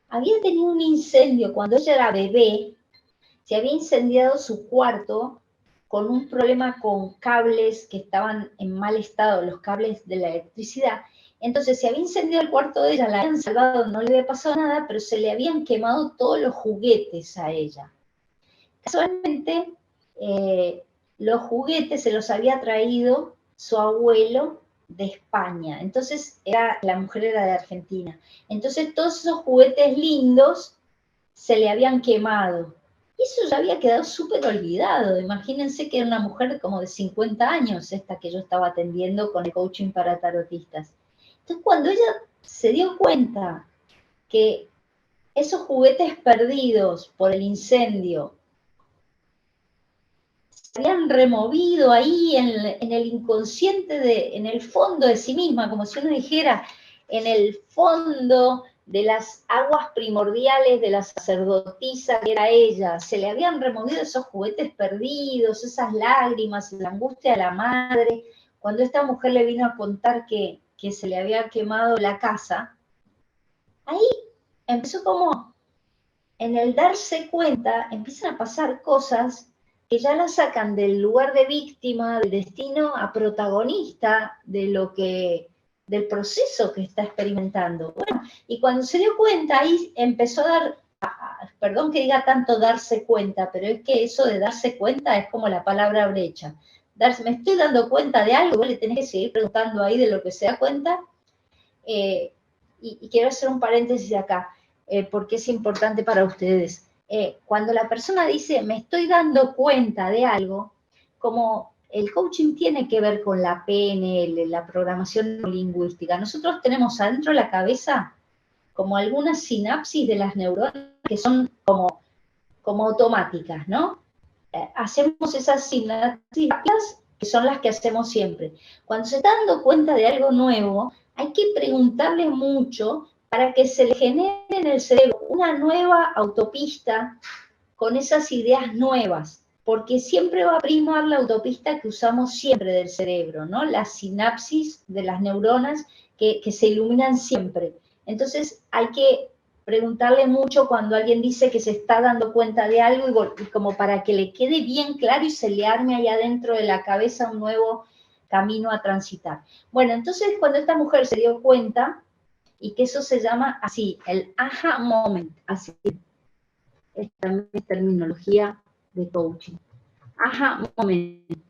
había tenido un incendio cuando ella era bebé, se había incendiado su cuarto con un problema con cables que estaban en mal estado, los cables de la electricidad. Entonces se había incendiado el cuarto de ella, la habían salvado, no le había pasado nada, pero se le habían quemado todos los juguetes a ella. Casualmente, los juguetes se los había traído su abuelo de España. Entonces, la mujer era de Argentina. Entonces, todos esos juguetes lindos se le habían quemado. Y eso ya había quedado súper olvidado. Imagínense que era una mujer como de 50 años, esta que yo estaba atendiendo con el coaching para tarotistas. Entonces, cuando ella se dio cuenta que esos juguetes perdidos por el incendio se habían removido ahí en el inconsciente, en el fondo de sí misma, como si uno dijera, en el fondo de las aguas primordiales de la sacerdotisa que era ella, se le habían removido esos juguetes perdidos, esas lágrimas, la angustia de la madre. Cuando esta mujer le vino a contar que se le había quemado la casa, ahí empezó como, en el darse cuenta, empiezan a pasar cosas que ya la sacan del lugar de víctima, del destino, a protagonista del proceso que está experimentando. Bueno, y cuando se dio cuenta, ahí empezó perdón que diga tanto darse cuenta, pero es que eso de darse cuenta es como la palabra brecha. Me estoy dando cuenta de algo, le tenés que seguir preguntando ahí de lo que se da cuenta. Y quiero hacer un paréntesis acá, porque es importante para ustedes. Cuando la persona dice, me estoy dando cuenta de algo, como el coaching tiene que ver con la PNL, la programación lingüística, nosotros tenemos adentro de la cabeza como algunas sinapsis de las neuronas que son como automáticas, ¿no? Hacemos esas sinapsis que son las que hacemos siempre. Cuando se está dando cuenta de algo nuevo, hay que preguntarle mucho para que se le genere en el cerebro una nueva autopista con esas ideas nuevas, porque siempre va a primar la autopista que usamos siempre del cerebro, ¿no? Las sinapsis de las neuronas que se iluminan siempre. Entonces hay que preguntarle mucho cuando alguien dice que se está dando cuenta de algo y como para que le quede bien claro y se le arme allá dentro de la cabeza un nuevo camino a transitar. Bueno, entonces cuando esta mujer se dio cuenta, y que eso se llama así, el aha moment, así. también es terminología de coaching. Aha moment.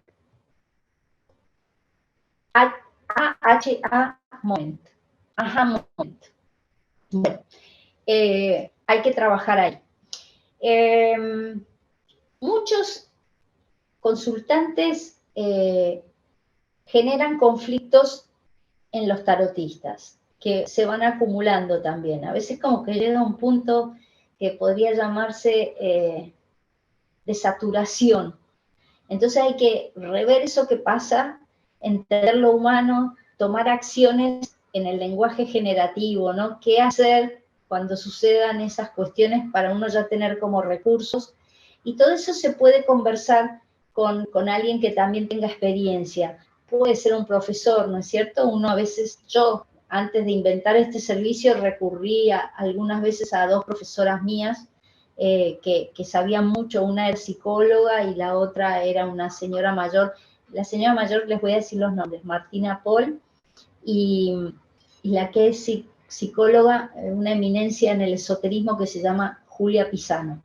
A-H-A moment. Aha moment. Bueno, hay que trabajar ahí. Muchos consultantes generan conflictos en los tarotistas, que se van acumulando también. A veces como que llega a un punto que podría llamarse de saturación. Entonces hay que rever eso que pasa, entender lo humano, tomar acciones en el lenguaje generativo, ¿no? ¿Qué hacer cuando sucedan esas cuestiones para uno ya tener como recursos? Y todo eso se puede conversar con alguien que también tenga experiencia. Puede ser un profesor, ¿no es cierto? Uno a veces, yo antes de inventar este servicio recurrí algunas veces a 2 profesoras mías que sabían mucho. Una era psicóloga y la otra era una señora mayor. La señora mayor, les voy a decir los nombres, Martina Paul, y la que es psicóloga, una eminencia en el esoterismo que se llama Julia Pisano.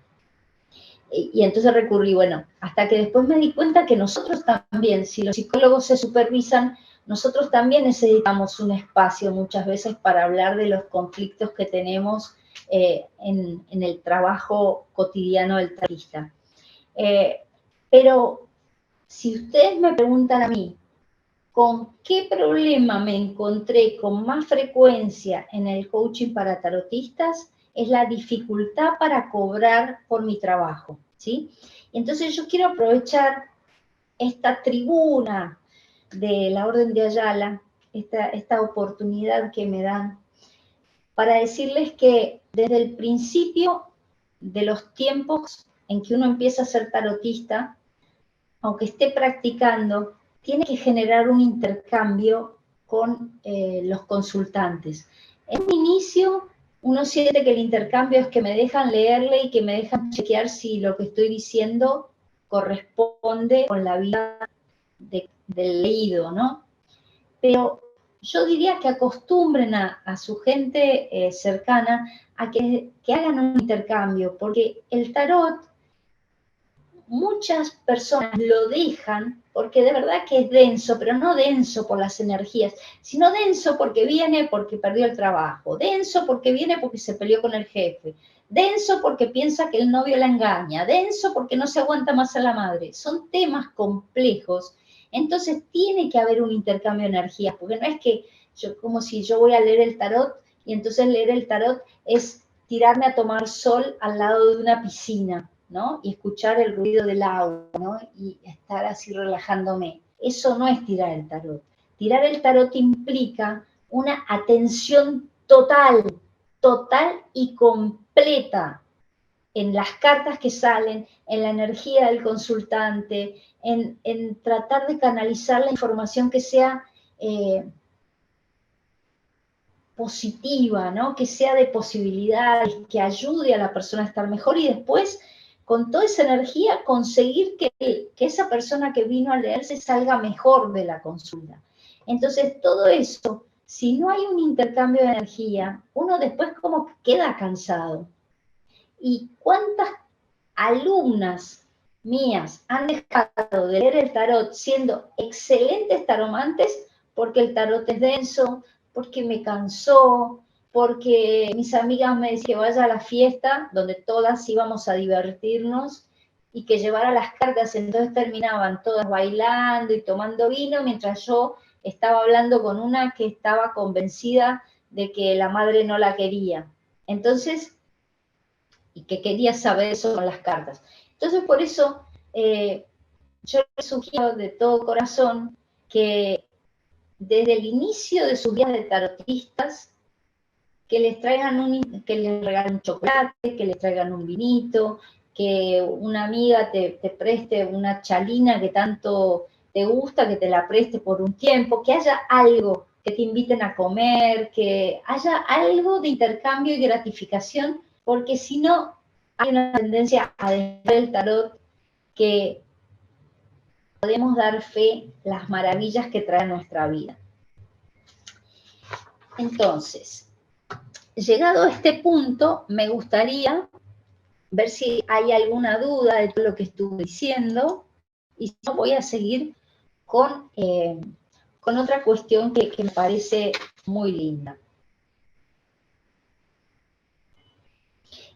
Y entonces recurrí, bueno, hasta que después me di cuenta que nosotros también, si los psicólogos se supervisan, nosotros también necesitamos un espacio muchas veces para hablar de los conflictos que tenemos en el trabajo cotidiano del tarotista. Pero si ustedes me preguntan a mí, ¿con qué problema me encontré con más frecuencia en el coaching para tarotistas? Es la dificultad para cobrar por mi trabajo, ¿sí? Entonces yo quiero aprovechar esta tribuna de la Orden de Ayala, esta oportunidad que me dan, para decirles que desde el principio de los tiempos en que uno empieza a ser tarotista, aunque esté practicando, tiene que generar un intercambio con los consultantes. En un inicio, uno siente que el intercambio es que me dejan leerle y que me dejan chequear si lo que estoy diciendo corresponde con la vida del leído, ¿no? Pero yo diría que acostumbren a su gente cercana a que hagan un intercambio, porque el tarot, muchas personas lo dejan porque de verdad que es denso, pero no denso por las energías, sino denso porque viene porque perdió el trabajo, denso porque viene porque se peleó con el jefe, denso porque piensa que el novio la engaña, denso porque no se aguanta más a la madre. Son temas complejos, entonces tiene que haber un intercambio de energías, porque no es que como si yo voy a leer el tarot y entonces leer el tarot es tirarme a tomar sol al lado de una piscina, ¿no? Y escuchar el ruido del agua, ¿no? Y estar así relajándome. Eso no es tirar el tarot. Tirar el tarot implica una atención total y completa en las cartas que salen, en la energía del consultante, en tratar de canalizar la información que sea positiva, ¿no? Que sea de posibilidades, que ayude a la persona a estar mejor y después, con toda esa energía, conseguir que esa persona que vino a leerse salga mejor de la consulta. Entonces, todo eso, si no hay un intercambio de energía, uno después como que queda cansado. ¿Y cuántas alumnas mías han dejado de leer el tarot siendo excelentes taromantes porque el tarot es denso, porque me cansó, porque mis amigas me decían que vaya a la fiesta donde todas íbamos a divertirnos y que llevara las cartas, entonces terminaban todas bailando y tomando vino mientras yo estaba hablando con una que estaba convencida de que la madre no la quería. Entonces, y que quería saber eso con las cartas. Entonces, por eso yo les sugiero de todo corazón que desde el inicio de sus días de tarotistas, que les traigan que les regalen un chocolate, que les traigan un vinito, que una amiga te preste una chalina que tanto te gusta, que te la preste por un tiempo, que haya algo, que te inviten a comer, que haya algo de intercambio y gratificación, porque si no, hay una tendencia a dejar el tarot que podemos dar fe las maravillas que trae nuestra vida. Entonces, llegado a este punto, me gustaría ver si hay alguna duda de todo lo que estuve diciendo, y si no voy a seguir con otra cuestión que me parece muy linda.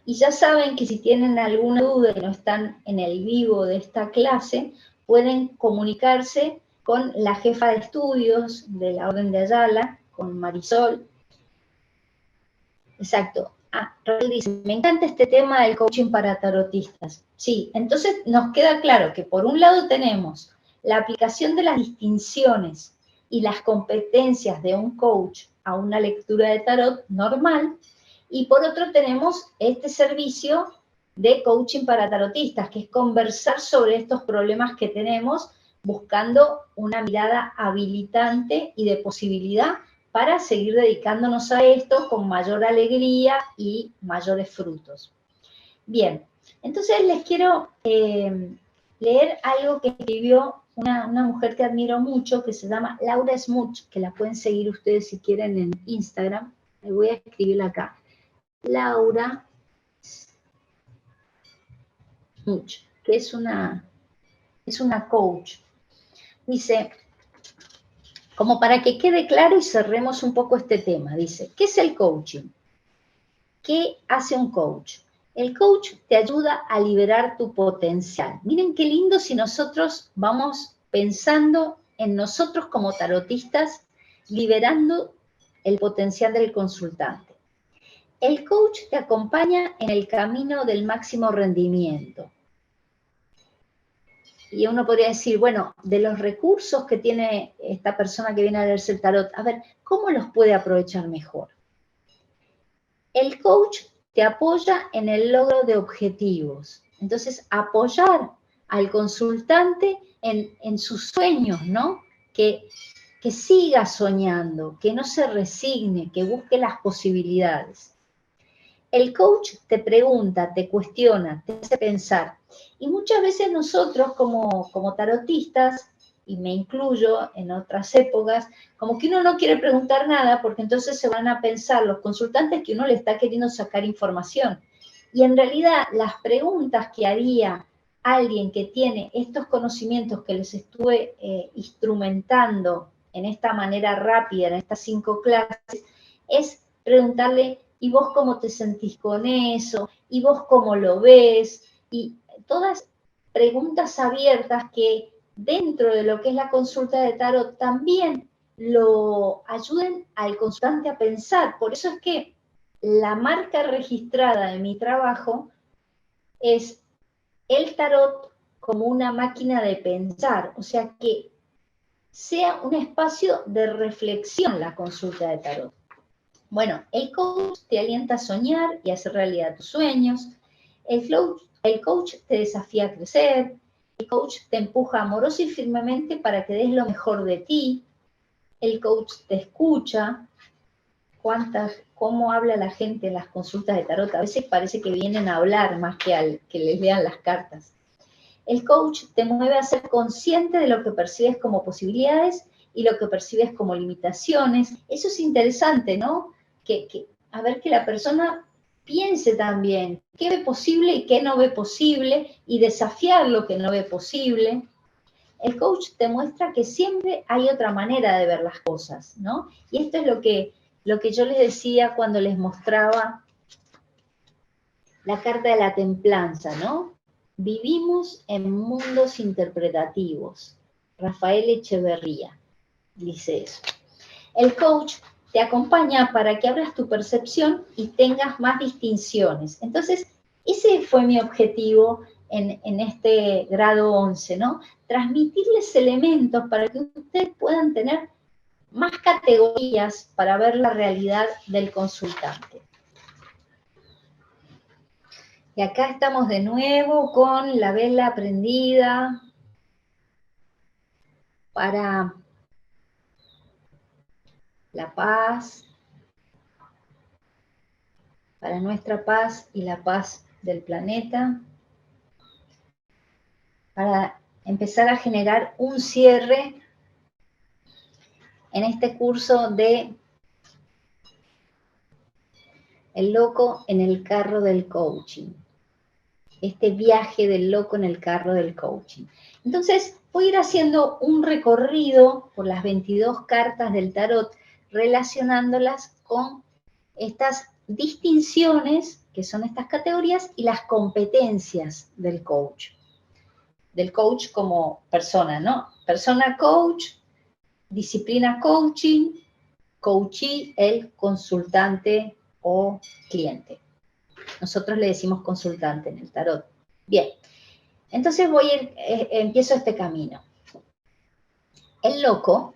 Y ya saben que si tienen alguna duda y no están en el vivo de esta clase, pueden comunicarse con la jefa de estudios de la Orden de Ayala, con Marisol. Exacto. Raúl dice, me encanta este tema del coaching para tarotistas. Sí, entonces nos queda claro que por un lado tenemos la aplicación de las distinciones y las competencias de un coach a una lectura de tarot normal, y por otro tenemos este servicio de coaching para tarotistas, que es conversar sobre estos problemas que tenemos, buscando una mirada habilitante y de posibilidad para seguir dedicándonos a esto con mayor alegría y mayores frutos. Bien, entonces les quiero leer algo que escribió una mujer que admiro mucho, que se llama Laura Smuch, que la pueden seguir ustedes si quieren en Instagram. Le voy a escribirla acá. Laura Smuch, que es una coach. Dice, como para que quede claro y cerremos un poco este tema, dice, ¿qué es el coaching? ¿Qué hace un coach? El coach te ayuda a liberar tu potencial. Miren qué lindo si nosotros vamos pensando en nosotros como tarotistas, liberando el potencial del consultante. El coach te acompaña en el camino del máximo rendimiento. Y uno podría decir, bueno, de los recursos que tiene esta persona que viene a leerse el tarot, a ver, ¿cómo los puede aprovechar mejor? El coach te apoya en el logro de objetivos. Entonces, apoyar al consultante en sus sueños, ¿no? Que siga soñando, que no se resigne, que busque las posibilidades. El coach te pregunta, te cuestiona, te hace pensar. Y muchas veces nosotros como tarotistas, y me incluyo en otras épocas, como que uno no quiere preguntar nada porque entonces se van a pensar los consultantes que uno le está queriendo sacar información. Y en realidad las preguntas que haría alguien que tiene estos conocimientos que les estuve instrumentando en esta manera rápida, en estas 5 clases, es preguntarle, ¿y vos cómo te sentís con eso? ¿Y vos cómo lo ves? Y todas preguntas abiertas que dentro de lo que es la consulta de tarot también lo ayuden al consultante a pensar. Por eso es que la marca registrada de mi trabajo es el tarot como una máquina de pensar, o sea que sea un espacio de reflexión la consulta de tarot. Bueno, el coach te alienta a soñar y a hacer realidad tus sueños. El coach te desafía a crecer. El coach te empuja amoroso y firmemente para que des lo mejor de ti. El coach te escucha. ¿Cómo habla la gente en las consultas de tarot? A veces parece que vienen a hablar más que les lean las cartas. El coach te mueve a ser consciente de lo que percibes como posibilidades y lo que percibes como limitaciones. Eso es interesante, ¿no? A ver que la persona piense también qué ve posible y qué no ve posible y desafiar lo que no ve posible. El coach te muestra que siempre hay otra manera de ver las cosas, ¿no? Y esto es lo que yo les decía cuando les mostraba la carta de la templanza, ¿no? Vivimos en mundos interpretativos. Rafael Echeverría dice eso. El coach te acompaña para que abras tu percepción y tengas más distinciones. Entonces, ese fue mi objetivo en este grado 11, ¿no? Transmitirles elementos para que ustedes puedan tener más categorías para ver la realidad del consultante. Y acá estamos de nuevo con la vela prendida para la paz, para nuestra paz y la paz del planeta, para empezar a generar un cierre en este curso de El loco en el carro del coaching. este viaje del loco en el carro del coaching. Entonces, voy a ir haciendo un recorrido por las 22 cartas del tarot, relacionándolas con estas distinciones, que son estas categorías, y las competencias del coach. Del coach como persona, ¿no? Persona coach, disciplina coaching, coachee, el consultante o cliente. Nosotros le decimos consultante en el tarot. Bien, entonces empiezo este camino. El loco,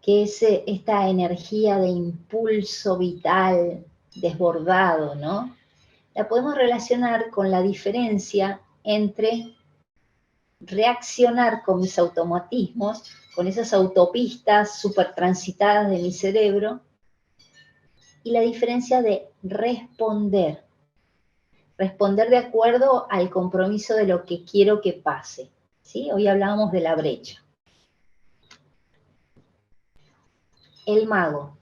que es esta energía de impulso vital desbordado, ¿no? La podemos relacionar con la diferencia entre reaccionar con mis automatismos, con esas autopistas súper transitadas de mi cerebro, y la diferencia de responder. Responder de acuerdo al compromiso de lo que quiero que pase. ¿Sí? Hoy hablábamos de la brecha. El mago.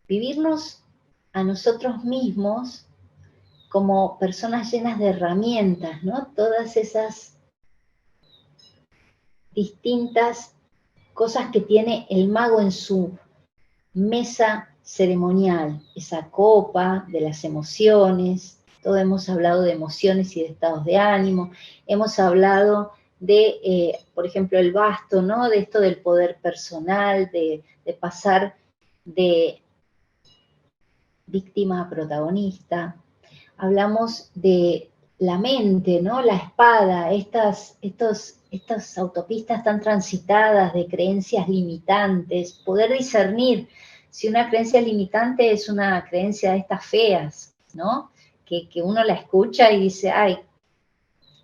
Vivirnos a nosotros mismos como personas llenas de herramientas, ¿no? Todas esas distintas cosas que tiene el mago en su mesa ceremonial, esa copa de las emociones. Todos hemos hablado de emociones y de estados de ánimo, hemos hablado de, por ejemplo, el basto, ¿no? De esto del poder personal, de pasar de víctima a protagonista. Hablamos de la mente, ¿no? La espada, estas autopistas tan transitadas de creencias limitantes, poder discernir si una creencia limitante es una creencia de estas feas, ¿no? Que uno la escucha y dice, ay,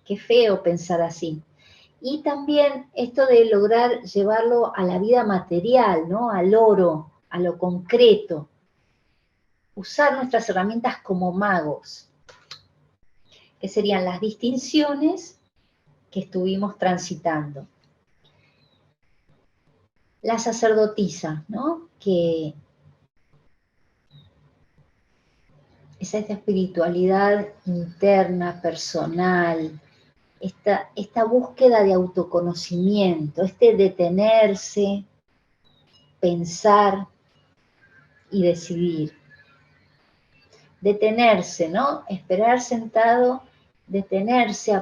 qué feo pensar así. Y también esto de lograr llevarlo a la vida material, ¿no? Al oro, a lo concreto. Usar nuestras herramientas como magos, que serían las distinciones que estuvimos transitando. La sacerdotisa, ¿no? Que es esta espiritualidad interna, personal, esta búsqueda de autoconocimiento, este detenerse, pensar y decidir. Detenerse, ¿no? Esperar sentado, detenerse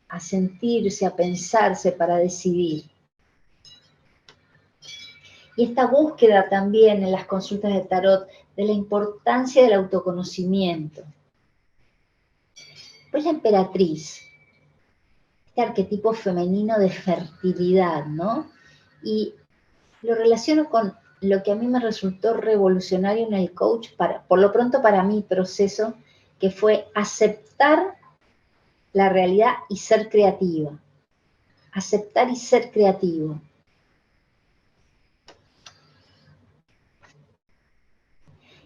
a sentirse, a pensarse para decidir. Y esta búsqueda también en las consultas de tarot de la importancia del autoconocimiento. Pues la emperatriz, este arquetipo femenino de fertilidad, ¿no? Y lo relaciono con lo que a mí me resultó revolucionario en el coach, por lo pronto para mi proceso, que fue aceptar la realidad y ser creativa. Aceptar y ser creativo.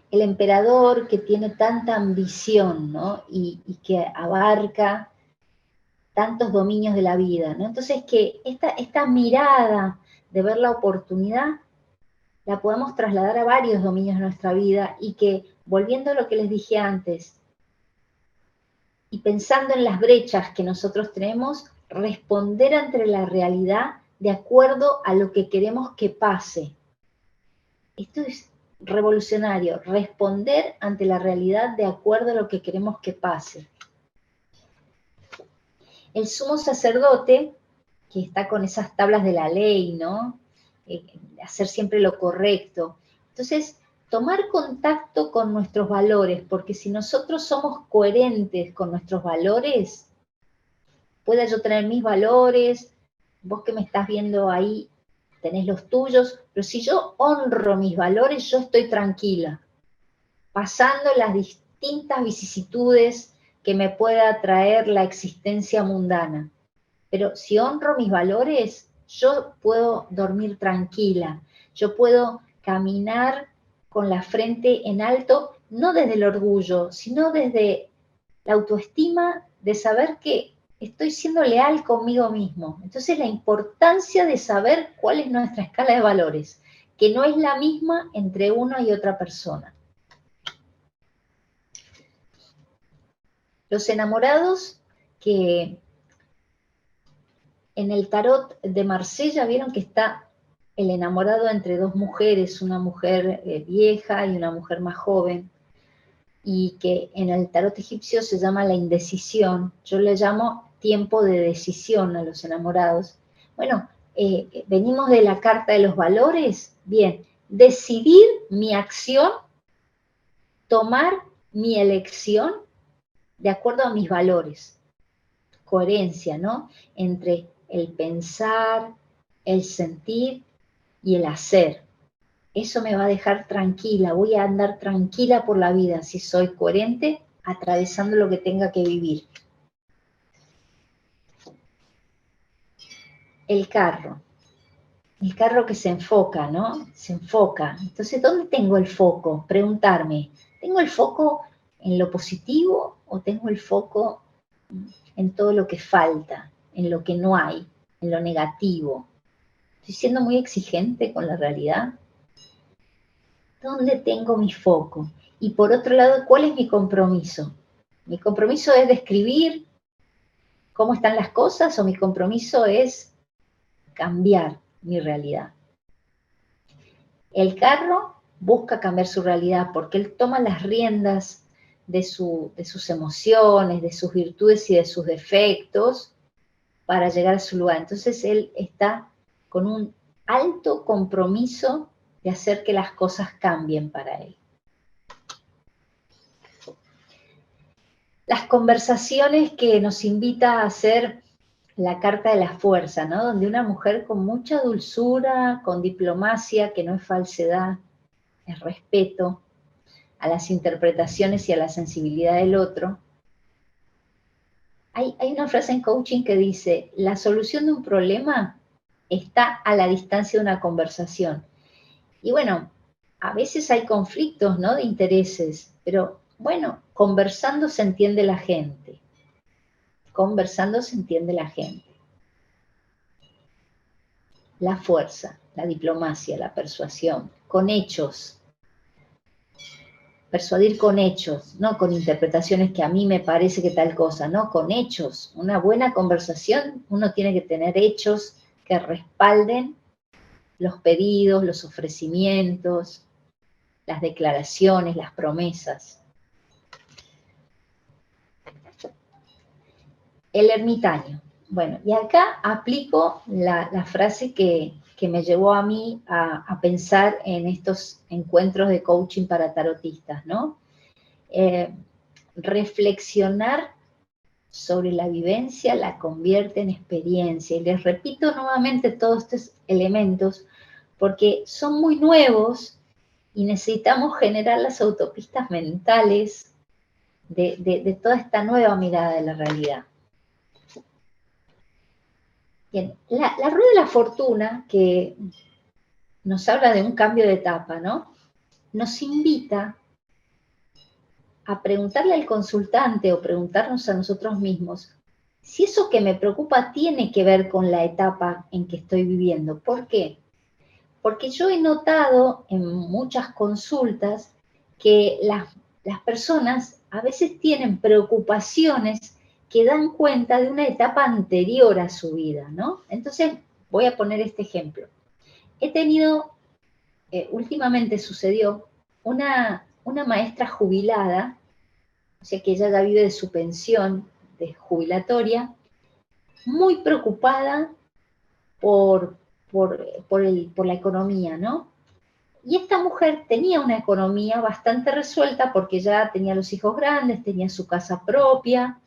El emperador que tiene tanta ambición, ¿no? Y que abarca tantos dominios de la vida, ¿no? Entonces que esta mirada de ver la oportunidad la podemos trasladar a varios dominios de nuestra vida y que, volviendo a lo que les dije antes, y pensando en las brechas que nosotros tenemos, responder ante la realidad de acuerdo a lo que queremos que pase. Esto es revolucionario, responder ante la realidad de acuerdo a lo que queremos que pase. El sumo sacerdote, que está con esas tablas de la ley, ¿no? Hacer siempre lo correcto. Entonces, tomar contacto con nuestros valores, porque si nosotros somos coherentes con nuestros valores, pueda yo tener mis valores, vos que me estás viendo ahí tenés los tuyos, pero si yo honro mis valores, yo estoy tranquila, pasando las distintas vicisitudes que me pueda traer la existencia mundana. Pero si honro mis valores, yo puedo dormir tranquila, yo puedo caminar con la frente en alto, no desde el orgullo, sino desde la autoestima de saber que estoy siendo leal conmigo mismo. Entonces la importancia de saber cuál es nuestra escala de valores, que no es la misma entre una y otra persona. Los enamorados que en el tarot de Marsella vieron que está el enamorado entre dos mujeres, una mujer vieja y una mujer más joven, y que en el tarot egipcio se llama la indecisión. Yo le llamo tiempo de decisión a los enamorados. Bueno, venimos de la carta de los valores. Bien, decidir mi acción, tomar mi elección de acuerdo a mis valores. Coherencia, ¿no? Entre el pensar, el sentir y el hacer. Eso me va a dejar tranquila, voy a andar tranquila por la vida si soy coherente, atravesando lo que tenga que vivir. El carro que se enfoca, ¿no? Se enfoca. Entonces, ¿dónde tengo el foco? Preguntarme, ¿tengo el foco en lo positivo o tengo el foco en todo lo que falta, en lo que no hay, en lo negativo? ¿Estoy siendo muy exigente con la realidad? ¿Dónde tengo mi foco? Y por otro lado, ¿cuál es mi compromiso? ¿Mi compromiso es describir cómo están las cosas o mi compromiso es cambiar mi realidad? El carro busca cambiar su realidad porque él toma las riendas de sus emociones, de sus virtudes y de sus defectos para llegar a su lugar. Entonces él está con un alto compromiso de hacer que las cosas cambien para él. Las conversaciones que nos invita a hacer la carta de la fuerza, ¿no? Donde una mujer con mucha dulzura, con diplomacia, que no es falsedad, es respeto a las interpretaciones y a la sensibilidad del otro. Hay una frase en coaching que dice, la solución de un problema está a la distancia de una conversación. Y bueno, a veces hay conflictos, ¿no? De intereses, pero bueno, conversando se entiende la gente. Conversando se entiende la gente. La fuerza, la diplomacia, la persuasión, con hechos. Persuadir con hechos, no con interpretaciones que a mí me parece que tal cosa, no, con hechos. Una buena conversación, uno tiene que tener hechos que respalden los pedidos, los ofrecimientos, las declaraciones, las promesas. El ermitaño. Bueno, y acá aplico la frase que me llevó a mí a pensar en estos encuentros de coaching para tarotistas, ¿no? Reflexionar sobre la vivencia la convierte en experiencia. Y les repito nuevamente todos estos elementos porque son muy nuevos y necesitamos generar las autopistas mentales de toda esta nueva mirada de la realidad. Bien, la rueda de la fortuna, que nos habla de un cambio de etapa, ¿no? Nos invita a preguntarle al consultante o preguntarnos a nosotros mismos si eso que me preocupa tiene que ver con la etapa en que estoy viviendo. ¿Por qué? Porque yo he notado en muchas consultas que las personas a veces tienen preocupaciones que dan cuenta de una etapa anterior a su vida, ¿no? Entonces, voy a poner este ejemplo. He tenido, últimamente sucedió, una maestra jubilada, o sea que ella ya vive de su pensión de jubilatoria, muy preocupada por la economía, ¿no? Y esta mujer tenía una economía bastante resuelta porque ya tenía los hijos grandes, tenía su casa propia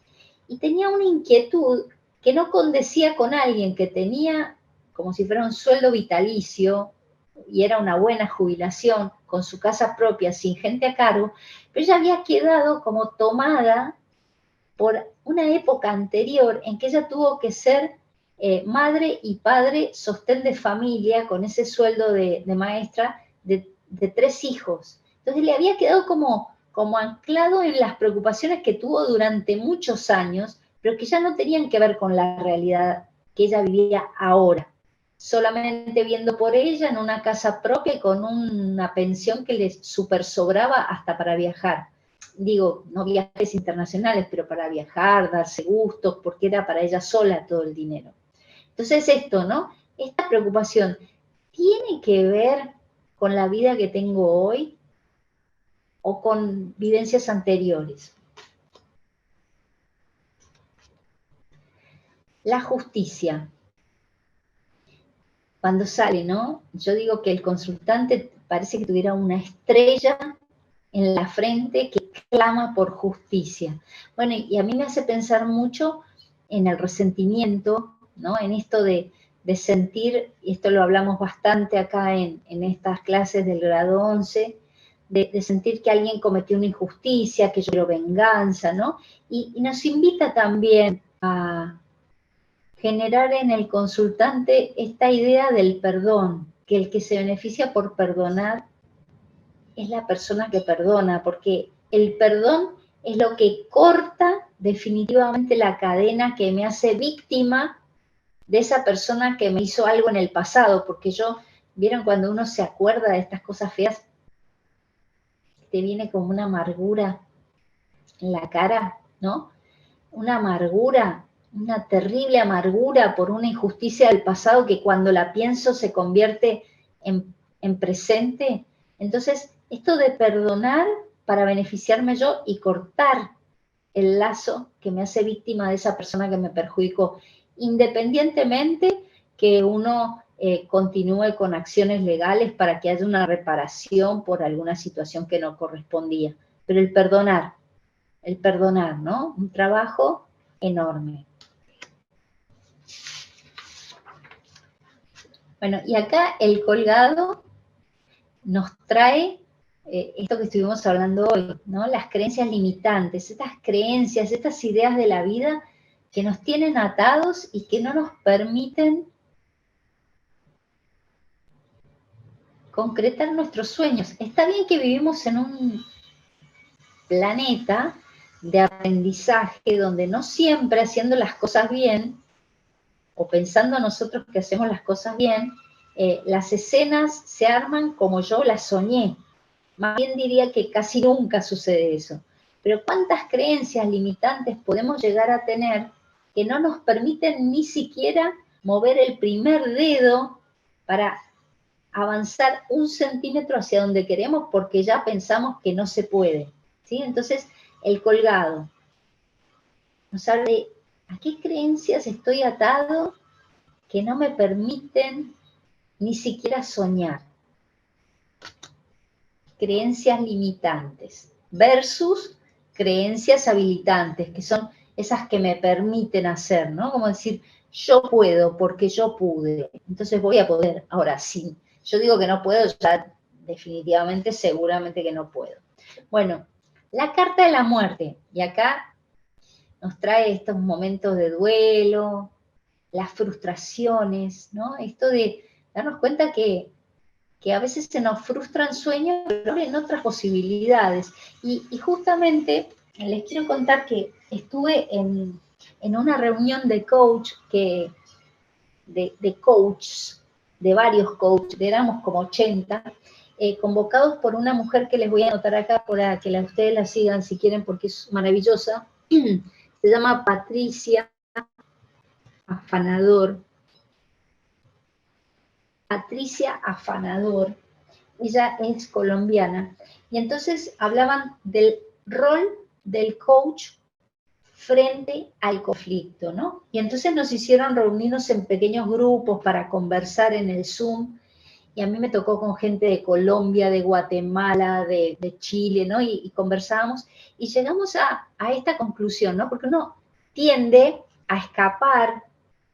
y tenía una inquietud que no condecía con alguien que tenía como si fuera un sueldo vitalicio y era una buena jubilación con su casa propia, sin gente a cargo, pero ella había quedado como tomada por una época anterior en que ella tuvo que ser madre y padre, sostén de familia, con ese sueldo de maestra de 3 hijos. Entonces le había quedado como anclado en las preocupaciones que tuvo durante muchos años, pero que ya no tenían que ver con la realidad que ella vivía ahora. Solamente viendo por ella en una casa propia y con una pensión que le super sobraba hasta para viajar. digo, no viajes internacionales, pero para viajar, darse gustos, porque era para ella sola todo el dinero. Entonces esto, ¿no? Esta preocupación tiene que ver con la vida que tengo hoy o con vivencias anteriores. La justicia. Cuando sale, ¿no? Yo digo que el consultante parece que tuviera una estrella en la frente que clama por justicia. Bueno, y a mí me hace pensar mucho en el resentimiento, ¿no? En esto de sentir, y esto lo hablamos bastante acá en estas clases del grado 11, de sentir que alguien cometió una injusticia, que yo quiero venganza, ¿no? Y nos invita también a generar en el consultante esta idea del perdón, que el que se beneficia por perdonar es la persona que perdona, porque el perdón es lo que corta definitivamente la cadena que me hace víctima de esa persona que me hizo algo en el pasado, porque vieron cuando uno se acuerda de estas cosas feas, te viene como una amargura en la cara, ¿no? Una amargura, una terrible amargura por una injusticia del pasado que cuando la pienso se convierte en presente. Entonces, esto de perdonar para beneficiarme yo y cortar el lazo que me hace víctima de esa persona que me perjudicó, independientemente que uno continúe con acciones legales para que haya una reparación por alguna situación que no correspondía. Pero el perdonar, ¿no? Un trabajo enorme. Bueno, y acá el colgado nos trae esto que estuvimos hablando hoy, ¿no? Las creencias limitantes, estas creencias, estas ideas de la vida que nos tienen atados y que no nos permiten concretar nuestros sueños. Está bien que vivimos en un planeta de aprendizaje donde no siempre haciendo las cosas bien o pensando nosotros que hacemos las cosas bien, las escenas se arman como yo las soñé. Más bien diría que casi nunca sucede eso. Pero ¿cuántas creencias limitantes podemos llegar a tener que no nos permiten ni siquiera mover el primer dedo para avanzar 1 centímetro hacia donde queremos porque ya pensamos que no se puede? ¿Sí? Entonces, el colgado nos habla de ¿a qué creencias estoy atado que no me permiten ni siquiera soñar? Creencias limitantes versus creencias habilitantes, que son esas que me permiten hacer, ¿no? Como decir, yo puedo porque yo pude, entonces voy a poder. Ahora sí, yo digo que no puedo, ya definitivamente, seguramente que no puedo. Bueno, la carta de la muerte, y acá nos trae estos momentos de duelo, las frustraciones, ¿no? Esto de darnos cuenta que a veces se nos frustran sueños, pero en otras posibilidades. Y justamente les quiero contar que estuve en una reunión de coach, de coaches, de varios coaches, éramos como 80, convocados por una mujer que les voy a anotar acá para que ustedes la sigan si quieren porque es maravillosa. Se llama Patricia Afanador. Patricia Afanador, ella es colombiana, y entonces hablaban del rol del coach frente al conflicto, ¿no? Y entonces nos hicieron reunirnos en pequeños grupos para conversar en el Zoom, y a mí me tocó con gente de Colombia, de Guatemala, de Chile, ¿no? Y conversábamos, y llegamos a esta conclusión, ¿no? Porque uno tiende a escapar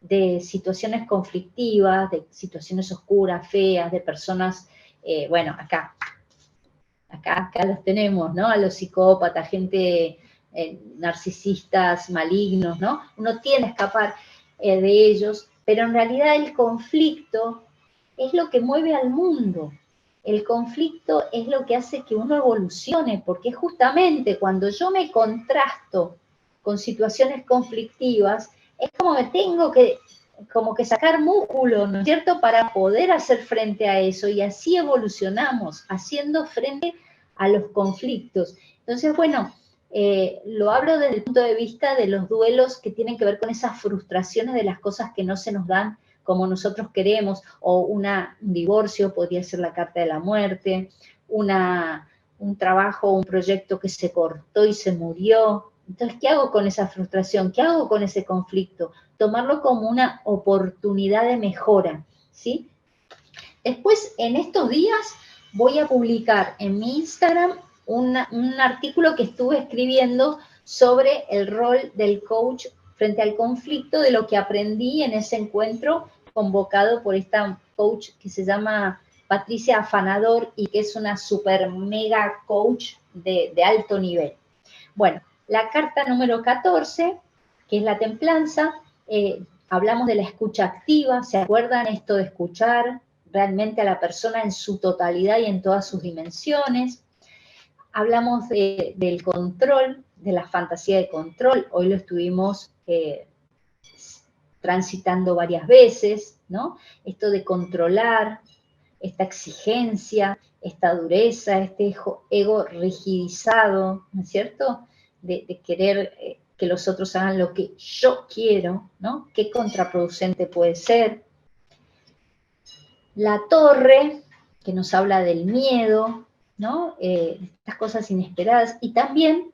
de situaciones conflictivas, de situaciones oscuras, feas, de personas, bueno, acá los tenemos, ¿no? A los psicópatas, gente narcisistas, malignos, ¿no? Uno tiende a escapar de ellos, pero en realidad el conflicto es lo que mueve al mundo. El conflicto es lo que hace que uno evolucione, porque justamente cuando yo me contrasto con situaciones conflictivas, es como me tengo que sacar músculo, ¿no es cierto?, para poder hacer frente a eso, y así evolucionamos, haciendo frente a los conflictos. Entonces, bueno, lo hablo desde el punto de vista de los duelos que tienen que ver con esas frustraciones de las cosas que no se nos dan como nosotros queremos, o un divorcio, podría ser la carta de la muerte, un trabajo, un proyecto que se cortó y se murió. Entonces, ¿qué hago con esa frustración? ¿Qué hago con ese conflicto? Tomarlo como una oportunidad de mejora, ¿sí? Después, en estos días, voy a publicar en mi Instagram un artículo que estuve escribiendo sobre el rol del coach frente al conflicto, de lo que aprendí en ese encuentro convocado por esta coach que se llama Patricia Afanador y que es una super mega coach de alto nivel. Bueno, la carta número 14, que es la templanza, hablamos de la escucha activa. ¿Se acuerdan esto de escuchar realmente a la persona en su totalidad y en todas sus dimensiones? Hablamos del control, de la fantasía de control. Hoy lo estuvimos transitando varias veces, ¿no? Esto de controlar, esta exigencia, esta dureza, este ego rigidizado, ¿no es cierto? De querer que los otros hagan lo que yo quiero, ¿no? Qué contraproducente puede ser. La torre, que nos habla del miedo, ¿no? Estas cosas inesperadas. Y también,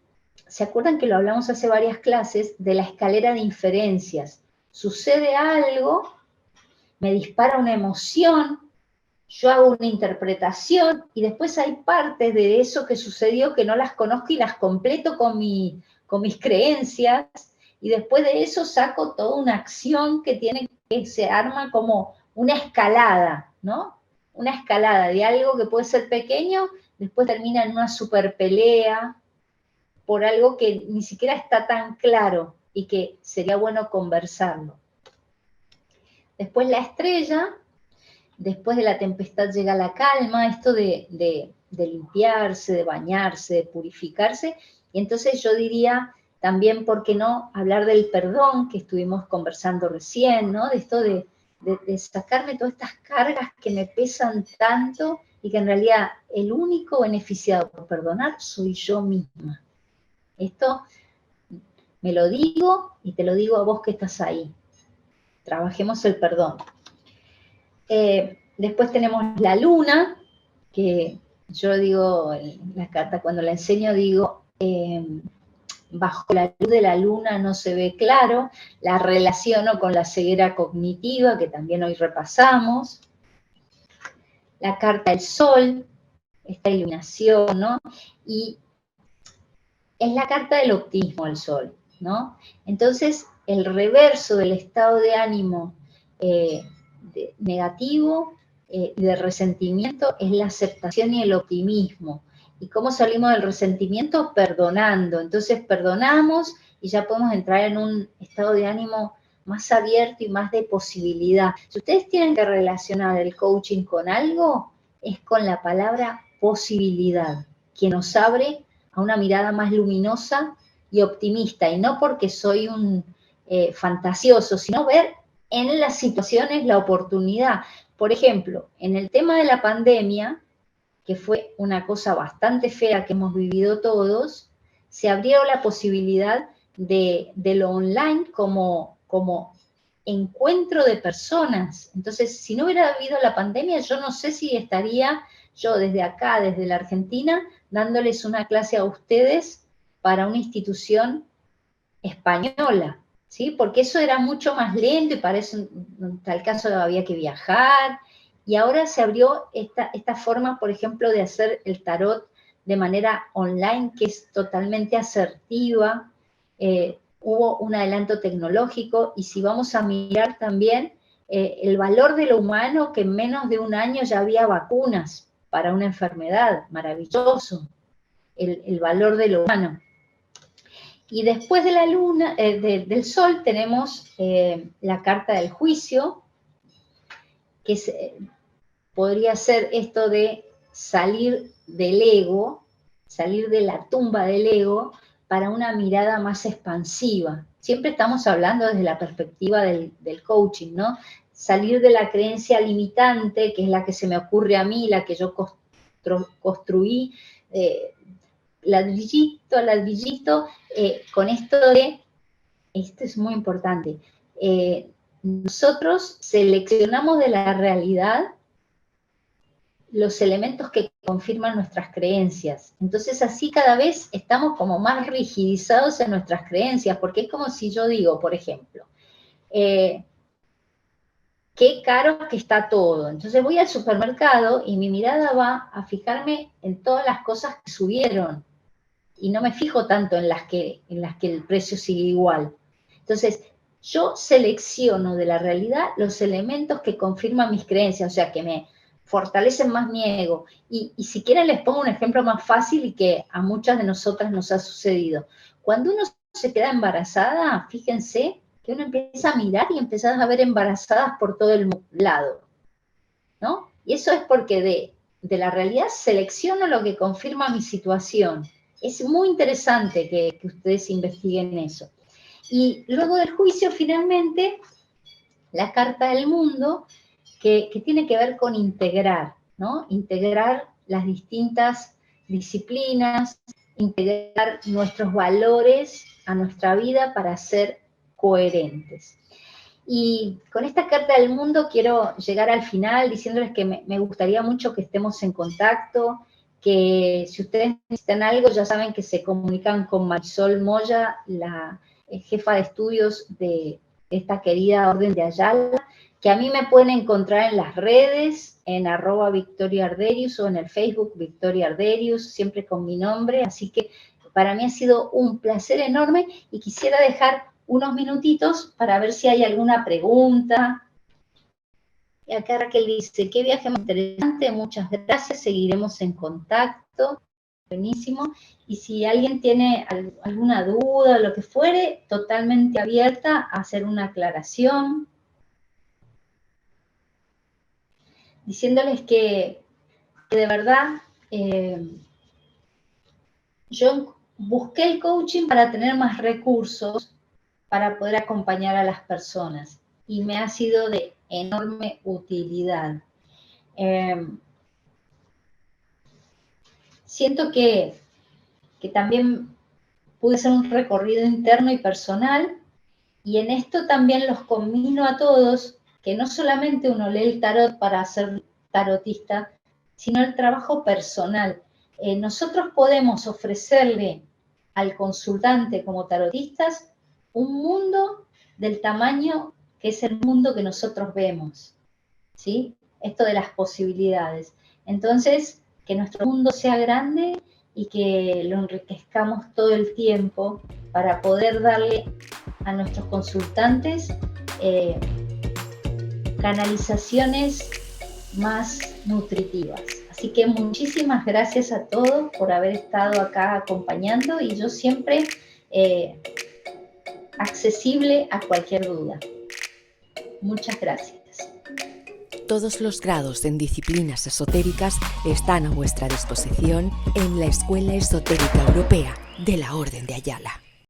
¿se acuerdan que lo hablamos hace varias clases? De la escalera de inferencias. Sucede algo, me dispara una emoción, yo hago una interpretación y después hay partes de eso que sucedió que no las conozco y las completo con mis creencias, y después de eso saco toda una acción que se arma como una escalada, ¿no? Una escalada de algo que puede ser pequeño, después termina en una super pelea por algo que ni siquiera está tan claro y que sería bueno conversarlo. Después la estrella. Después de la tempestad llega la calma, esto de limpiarse, de bañarse, de purificarse. Y entonces yo diría también, ¿por qué no hablar del perdón que estuvimos conversando recién, ¿no? De esto de sacarme todas estas cargas que me pesan tanto y que en realidad el único beneficiado por perdonar soy yo misma. Esto me lo digo y te lo digo a vos que estás ahí. Trabajemos el perdón. Después tenemos la luna, que yo digo, la carta cuando la enseño digo, bajo la luz de la luna no se ve claro, la relaciono con la ceguera cognitiva, que también hoy repasamos. La carta del sol, esta iluminación, ¿no? Y es la carta del optimismo el sol, ¿no? Entonces, el reverso del estado de ánimo negativo y de resentimiento es la aceptación y el optimismo. ¿Y cómo salimos del resentimiento? Perdonando. Entonces perdonamos y ya podemos entrar en un estado de ánimo más abierto y más de posibilidad. Si ustedes tienen que relacionar el coaching con algo, es con la palabra posibilidad, que nos abre a una mirada más luminosa y optimista. Y no porque soy un fantasioso, sino ver en las situaciones la oportunidad. Por ejemplo, en el tema de la pandemia, que fue una cosa bastante fea que hemos vivido todos, se abrió la posibilidad de lo online como encuentro de personas. Entonces, si no hubiera habido la pandemia, yo no sé si estaría yo desde acá, desde la Argentina, dándoles una clase a ustedes para una institución española, ¿sí? Porque eso era mucho más lento y para eso en tal caso había que viajar, y ahora se abrió esta forma, por ejemplo, de hacer el tarot de manera online, que es totalmente asertiva. Hubo un adelanto tecnológico, y si vamos a mirar también el valor de lo humano, que en menos de un año ya había vacunas para una enfermedad, maravilloso, el valor de lo humano. Y después de la luna, del sol, tenemos la carta del juicio, que podría ser esto de salir del ego, salir de la tumba del ego, para una mirada más expansiva. Siempre estamos hablando desde la perspectiva del coaching, ¿no? Salir de la creencia limitante, que es la que se me ocurre a mí, la que yo construí, ladrillito a ladrillito, con esto es muy importante, nosotros seleccionamos de la realidad los elementos que confirman nuestras creencias. Entonces así cada vez estamos como más rigidizados en nuestras creencias, porque es como si yo digo, por ejemplo, qué caro que está todo. Entonces voy al supermercado y mi mirada va a fijarme en todas las cosas que subieron, y no me fijo tanto en las que el precio sigue igual. Entonces, yo selecciono de la realidad los elementos que confirman mis creencias, o sea, que me fortalecen más mi ego. Y si quieren les pongo un ejemplo más fácil y que a muchas de nosotras nos ha sucedido. Cuando uno se queda embarazada, fíjense que uno empieza a mirar y empiezas a ver embarazadas por todo el lado, ¿no? Y eso es porque de la realidad selecciono lo que confirma mi situación. Es muy interesante que ustedes investiguen eso. Y luego del juicio, finalmente, la carta del mundo, que tiene que ver con integrar, ¿no? Integrar las distintas disciplinas, integrar nuestros valores a nuestra vida para ser coherentes. Y con esta carta del mundo quiero llegar al final diciéndoles que me gustaría mucho que estemos en contacto, que si ustedes necesitan algo ya saben que se comunican con Marisol Moya, la jefa de estudios de esta querida Orden de Ayala, que a mí me pueden encontrar en las redes, en @VictoriaArderius o en el Facebook Victoria Arderius, siempre con mi nombre, así que para mí ha sido un placer enorme y quisiera dejar unos minutitos para ver si hay alguna pregunta. Y acá Raquel dice, qué viaje más interesante, muchas gracias, seguiremos en contacto, buenísimo. Y si alguien tiene alguna duda o lo que fuere, totalmente abierta a hacer una aclaración. Diciéndoles que de verdad yo busqué el coaching para tener más recursos para poder acompañar a las personas y me ha sido de enorme utilidad. Siento que también pude hacer un recorrido interno y personal, y en esto también los conmino a todos que no solamente uno lee el tarot para ser tarotista, sino el trabajo personal. Nosotros podemos ofrecerle al consultante como tarotistas un mundo del tamaño que es el mundo que nosotros vemos, ¿sí? Esto de las posibilidades. Entonces, que nuestro mundo sea grande y que lo enriquezcamos todo el tiempo para poder darle a nuestros consultantes canalizaciones más nutritivas. Así que muchísimas gracias a todos por haber estado acá acompañando y yo siempre accesible a cualquier duda. Muchas gracias. Todos los grados en disciplinas esotéricas están a vuestra disposición en la Escuela Esotérica Europea de la Orden de Ayala.